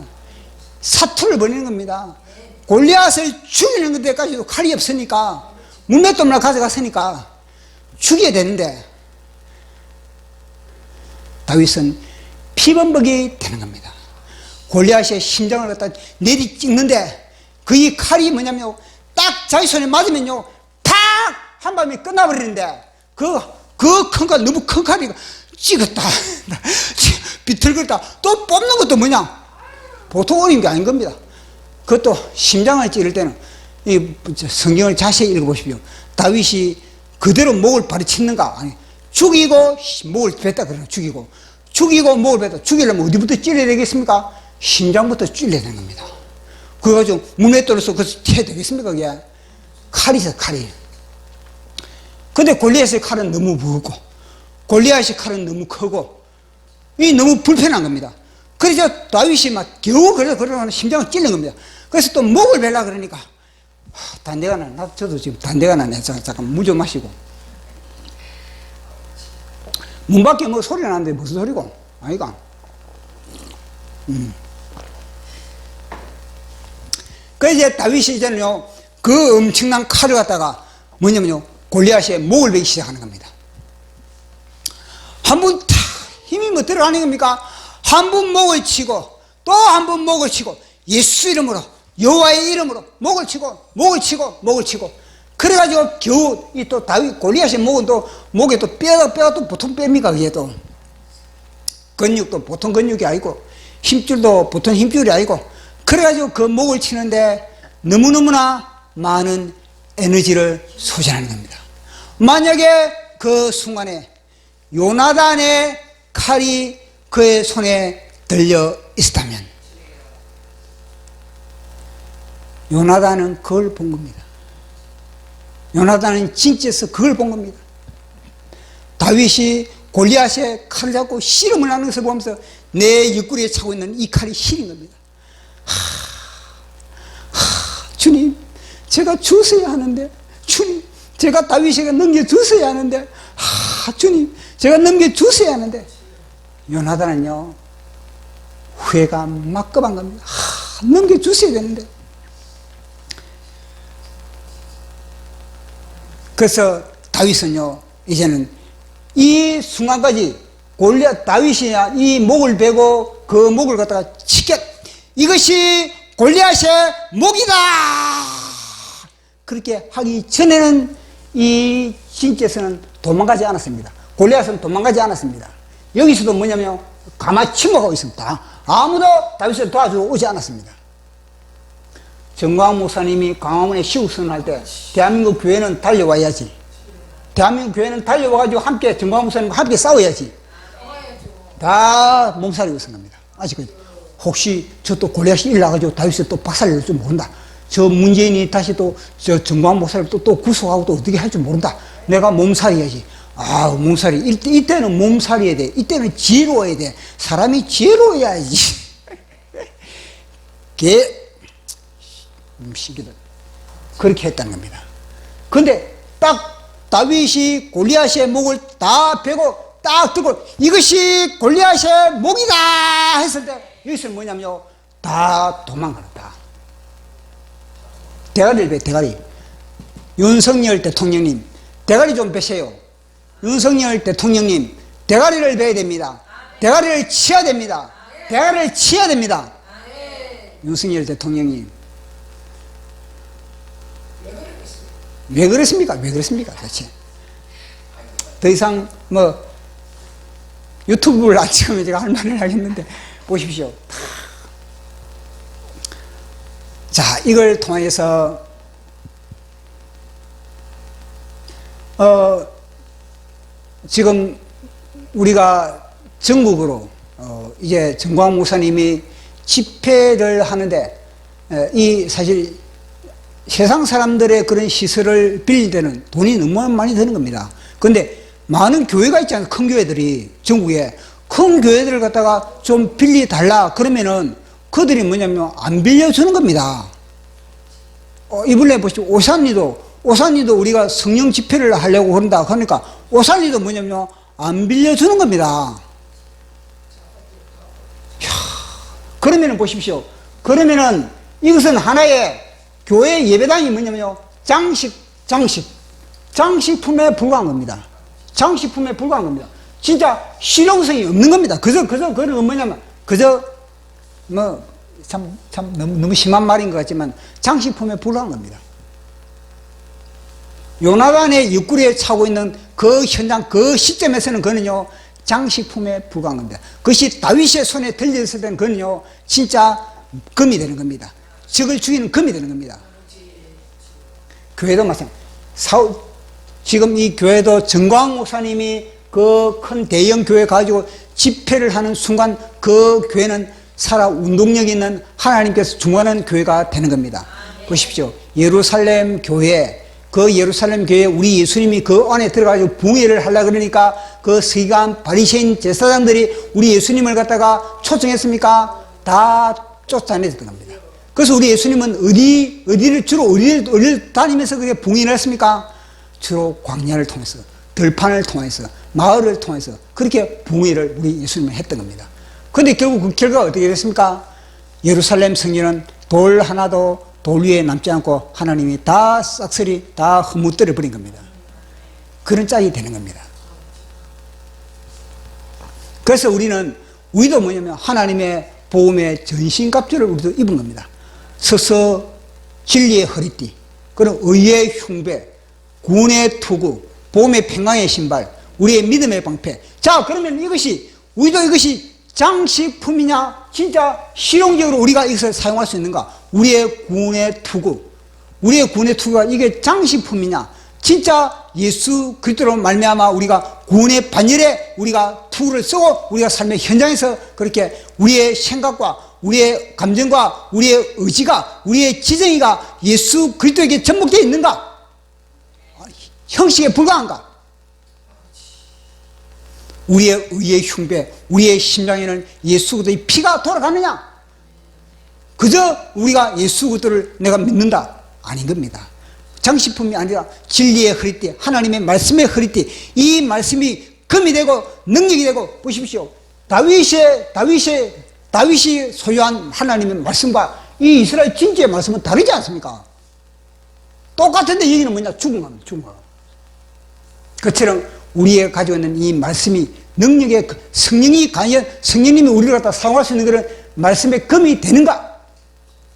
사투를 벌이는 겁니다. 골리앗을 죽이는 데까지도 칼이 없으니까, 문맷돌만 가져갔으니까 죽여야 되는데, 다윗은 피범벅이 되는 겁니다. 골리앗의 심장을 갖다 내리 찍는데, 그 이 칼이 뭐냐면요, 딱 자기 손에 맞으면요, 탁! 한 방에 끝나버리는데, 그 큰 칼, 너무 큰 칼이 찍었다, 비틀거렸다, 또 뽑는 것도 뭐냐? 보통 어려운 게 아닌 겁니다. 그것도 심장을 찌를 때는 이 성경을 자세히 읽어보십시오. 다윗이 그대로 목을 바로 쳤는가? 아니, 죽이고 목을 뱉다 그러나 죽이고 목을 뱉다. 죽이려면 어디부터 찔러야 되겠습니까? 심장부터 찔러야 되는 겁니다. 그래가지고 문맷돌로서 그것을 해야 되겠습니까? 그게 칼이죠, 칼이. 근데 골리앗의 칼은 너무 무겁고 골리앗의 칼은 너무 크고 이 너무 불편한 겁니다. 그래서 다윗이 막 겨우 그러는 심장을 찔른 겁니다. 그래서 또 목을 베려 그러니까 단대가 나네. 저도 지금 단대가 나네. 잠깐 물 좀 마시고. 문 밖에 뭐 소리 나는데 무슨 소리고? 아이가. 그래서 이제 다윗이 이제는요, 그 엄청난 칼을 갖다가 뭐냐면요, 골리앗의 목을 베기 시작하는 겁니다. 한 번 탁 힘이 뭐 들어가는 겁니까? 한 번 목을 치고 또 한 번 목을 치고 예수 이름으로 여호와의 이름으로 목을 치고 그래가지고 겨우 이 또 다윗 골리앗의 목은 또 목에 또 뼈가 또 보통 뼈입니까? 그게 또 근육도 보통 근육이 아니고 힘줄도 보통 힘줄이 아니고 그래가지고 그 목을 치는데 너무너무나 많은 에너지를 소진하는 겁니다. 만약에 그 순간에 요나단의 칼이 그의 손에 들려 있었다면 요나단은 그걸 본 겁니다. 요나단은 진짜에서 그걸 본 겁니다. 다윗이 골리앗의 칼을 잡고 씨름을 하는 것을 보면서 내 옆구리에 차고 있는 이 칼이 시린 겁니다. 주님, 제가 주셔야 하는데, 주님, 제가 다윗에게 넘겨주셔야 하는데, 주님, 제가 넘겨주셔야 하는데, 요나단은요, 후회가 막급한 겁니다. 넘겨주셔야 되는데. 그래서 다윗은요, 이제는 이 순간까지 골리앗 다윗이 이 목을 베고 그 목을 갖다가 치겠, 이것이 골리앗의 목이다! 그렇게 하기 전에는 이 진짜에서는 도망가지 않았습니다. 골리앗은 도망가지 않았습니다. 여기서도 뭐냐면 가만히 침묵하고 있습니다. 아무도 다윗을 도와주고 오지 않았습니다. 정광 목사님이 광화문에 시국선언 할 때 대한민국 교회는 달려와야지. 대한민국 교회는 달려와가지고 함께 정광 목사님과 함께 싸워야지. 다 몸살이 웃은 겁니다. 아직까지. 혹시 저 또 골리앗이 일나가지고 다윗을 또 박살낼 줄 모른다. 저 문재인이 다시 또 저 정광 목사를 또 구속하고 또 어떻게 할 줄 모른다. 내가 몸살이야지. 몸살이. 이때는 몸살이어야 돼. 이때는 지혜로워야 돼. 사람이 지혜로워야지. 시기들 그렇게 했다는 겁니다. 근데 딱 다윗이 골리앗의 목을 다 베고 딱 들고 이것이 골리앗의 목이다 했을 때 여기서 뭐냐면요, 다 도망가다. 대가리를 배, 대가리. 윤석열 대통령님 대가리 좀 베세요. 윤석열 대통령님 대가리를 베야 됩니다. 대가리를 치야 됩니다. 대가리를 치야 됩니다. 윤석열 대통령님 왜 그랬습니까? 왜 그랬습니까? 도대체 더 이상 뭐 유튜브를 안 찍으면 제가 할 말을 하겠는데 보십시오. 자, 이걸 통해서 지금 우리가 전국으로 이제 정광 목사님이 집회를 하는데 이 사실 세상 사람들의 그런 시설을 빌릴 때는 돈이 너무 많이 드는 겁니다. 그런데 많은 교회가 있잖아요. 큰 교회들이 전국에 큰 교회들을 갖다가 좀 빌려달라 그러면은 그들이 뭐냐면 안 빌려주는 겁니다. 이번에 보시죠. 오산리도 우리가 성령 집회를 하려고 그런다 그러니까 오산리도 뭐냐면 안 빌려주는 겁니다. 그러면은 보십시오. 그러면은 이것은 하나의 교회 예배당이 뭐냐면요, 장식품에 불과한 겁니다. 장식품에 불과한 겁니다. 진짜 실용성이 없는 겁니다. 그저 그런 뭐냐면 참 너무 심한 말인 것 같지만 장식품에 불과한 겁니다. 요나단의 옆구리에 차고 있는 그 현장, 그 시점에서는 그는요, 장식품에 불과한 겁니다. 그것이 다윗의 손에 들렸을 때는 그는요, 진짜 금이 되는 겁니다. 적을 죽이는 금이 되는 겁니다. 교회도 마찬가지. 지금 이 교회도 정광 목사님이 그 큰 대형 교회 가지고 집회를 하는 순간 그 교회는 살아 운동력 있는 하나님께서 중원하는 교회가 되는 겁니다. 보십시오. 예루살렘 교회, 그 예루살렘 교회에 우리 예수님이 그 안에 들어가지고 붕회를 하려고 그러니까 그 서기관 바리새인 제사장들이 우리 예수님을 갖다가 초청했습니까? 다 쫓아내었던 겁니다. 그래서 우리 예수님은 어디를 다니면서 그렇게 붕회를 했습니까? 주로 광야를 통해서, 들판을 통해서, 마을을 통해서 그렇게 붕회를 우리 예수님은 했던 겁니다. 그런데 결국 그 결과가 어떻게 됐습니까? 예루살렘 성전은 돌 하나도 돌 위에 남지 않고 하나님이 다 싹쓸이 다 허무뜨려 버린 겁니다. 그런 짝이 되는 겁니다. 그래서 우리도 뭐냐면 하나님의 복음의 전신갑주를 우리도 입은 겁니다. 서서 진리의 허리띠, 그리고 의의 흉배, 구원의 투구, 복음의 평강의 신발, 우리의 믿음의 방패. 자, 그러면 우리도 이것이 장식품이냐, 진짜 실용적으로 우리가 이것을 사용할 수 있는가? 우리의 구원의 투구가 이게 장식품이냐, 진짜 예수 그리스도로 말미암아 우리가 구원의 반열에 우리가 투구를 쓰고 우리가 삶의 현장에서 그렇게 우리의 생각과 우리의 감정과 우리의 의지가, 우리의 지정이가 예수 그리스도에게 접목되어 있는가? 형식에 불과한가? 우리의 의의 흉배, 우리의 심장에는 예수 그리스도의 피가 돌아가느냐? 그저 우리가 예수 그리스도를 내가 믿는다? 아닌 겁니다. 장식품이 아니라 진리의 허리띠, 하나님의 말씀의 허리띠, 이 말씀이 금이 되고 능력이 되고, 보십시오. 다윗이 소유한 하나님의 말씀과 이 이스라엘 진주의 말씀은 다르지 않습니까? 똑같은데 여기는 뭐냐? 죽은 겁니다. 죽은 거. 그처럼 우리의 가지고 있는 이 말씀이 능력의 성령이 과연 성령님이 우리를 갖다 사용할 수 있는 그런 말씀의 금이 되는가?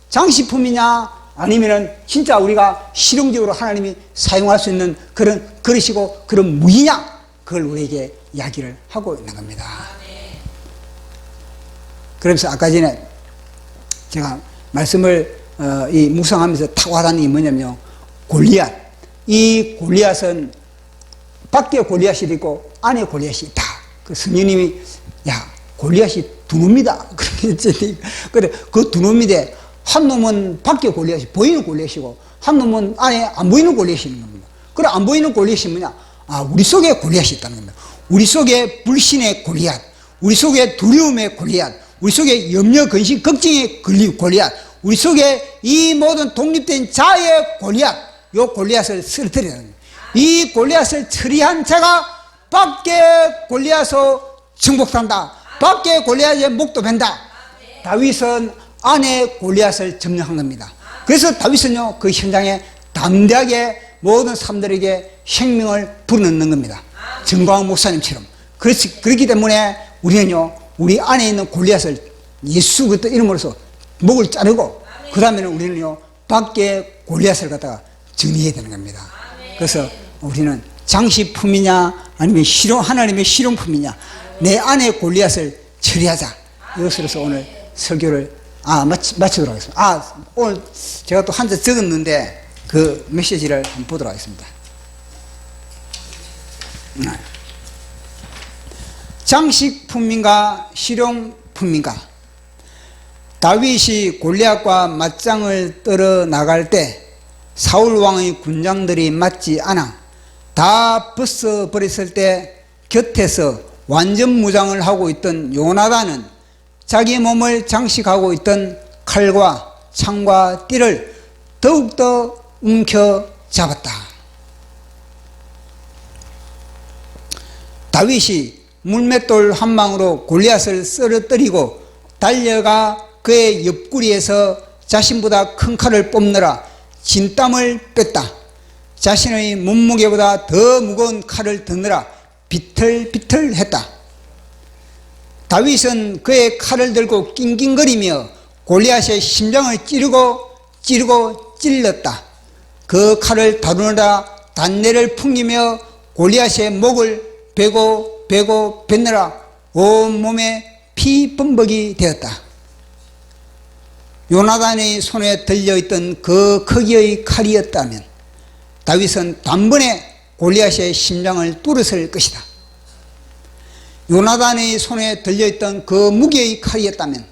장식품이냐? 아니면은 진짜 우리가 실용적으로 하나님이 사용할 수 있는 그런 그릇이고 그런 무기냐? 그걸 우리에게 이야기를 하고 있는 겁니다. 그러면서 아까 전에 제가 말씀을 이 묵상하면서 탁 와닿는 게 뭐냐면요, 골리앗. 이 골리앗은 밖에 골리앗이 있고 안에 골리앗이 있다. 그 성령님이 골리앗이 두 놈이다. 그렇게 했더니, 그래 그 두 놈인데 한 놈은 밖에 골리앗이 보이는 골리앗이고 한 놈은 안에 안 보이는 골리앗이 있는 겁니다. 그래 안 보이는 골리앗이 뭐냐? 우리 속에 골리앗이 있다는 겁니다. 우리 속에 불신의 골리앗, 우리 속에 두려움의 골리앗, 우리 속에 염려, 근심, 걱정의 골리앗, 우리 속에 이 모든 독립된 자의 골리앗, 요 골리앗을 쓰러뜨리는 겁니다. 이 골리앗을 처리한 자가 밖에 골리앗으로 정복한다. 밖에 골리앗의 목도 벤다. 다윗은 안에 골리앗을 점령한 겁니다. 그래서 다윗은요, 그 현장에 담대하게 모든 사람들에게 생명을 불어넣는 겁니다. 정광 목사님처럼. 그렇기 때문에 우리는요, 우리 안에 있는 골리앗을 예수 그리스도 이름으로서 목을 자르고, 그 다음에는 우리는요, 밖에 골리앗을 갖다가 정리해야 되는 겁니다. 그래서 우리는 장식품이냐, 아니면 하나님의 실용품이냐, 내 안에 골리앗을 처리하자. 이것으로서 오늘 설교를 마치도록 하겠습니다. 오늘 제가 또 한 자 적었는데 그 메시지를 한번 보도록 하겠습니다. 장식품인가 실용품인가? 다윗이 골리앗과 맞짱을 떨어 나갈 때 사울 왕의 군장들이 맞지 않아 다 벗어버렸을 때 곁에서 완전 무장을 하고 있던 요나단은 자기 몸을 장식하고 있던 칼과 창과 띠를 더욱더 움켜잡았다. 다윗이 물맷돌 한 방으로 골리앗을 쓰러뜨리고 달려가 그의 옆구리에서 자신보다 큰 칼을 뽑느라 진땀을 뺐다. 자신의 몸무게보다 더 무거운 칼을 드느라 비틀비틀했다. 다윗은 그의 칼을 들고 낑낑거리며 골리앗의 심장을 찌르고 찔렀다. 그 칼을 다루느라 단내를 풍기며 골리앗의 목을 베고 뱉느라 온몸에 피범벅이 되었다. 요나단의 손에 들려있던 그 크기의 칼이었다면 다윗은 단번에 골리앗의 심장을 뚫었을 것이다. 요나단의 손에 들려있던 그 무게의 칼이었다면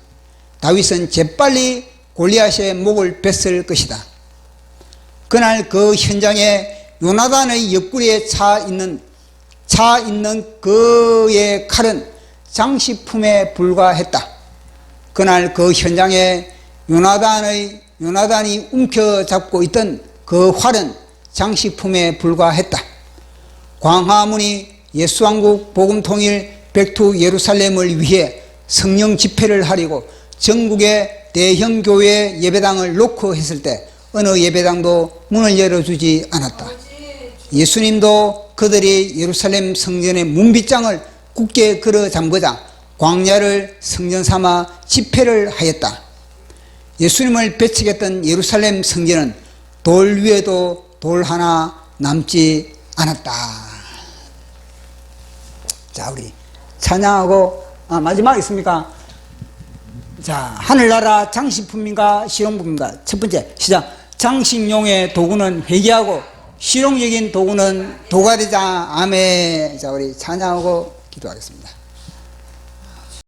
다윗은 재빨리 골리앗의 목을 뱄을 것이다. 그날 그 현장에 요나단의 옆구리에 차 있는 그의 칼은 장식품에 불과했다. 그날 그 현장에 요나단이 움켜잡고 있던 그 활은 장식품에 불과했다. 광화문이 예수왕국 복음통일 백투 예루살렘을 위해 성령 집회를 하려고 전국의 대형 교회 예배당을 놓고 했을 때 어느 예배당도 문을 열어주지 않았다. 예수님도 그들이 예루살렘 성전의 문빗장을 굳게 걸어 잠그자 광야를 성전 삼아 집회를 하였다. 예수님을 배척했던 예루살렘 성전은 돌 위에도 돌 하나 남지 않았다. 자, 우리 찬양하고 마지막 있습니까? 자, 하늘나라 장식품인가 실용품인가? 첫 번째 시작. 장식용의 도구는 회개하고 실용적인 도구는 도가 되자. 아멘. 자, 우리 찬양하고 기도하겠습니다.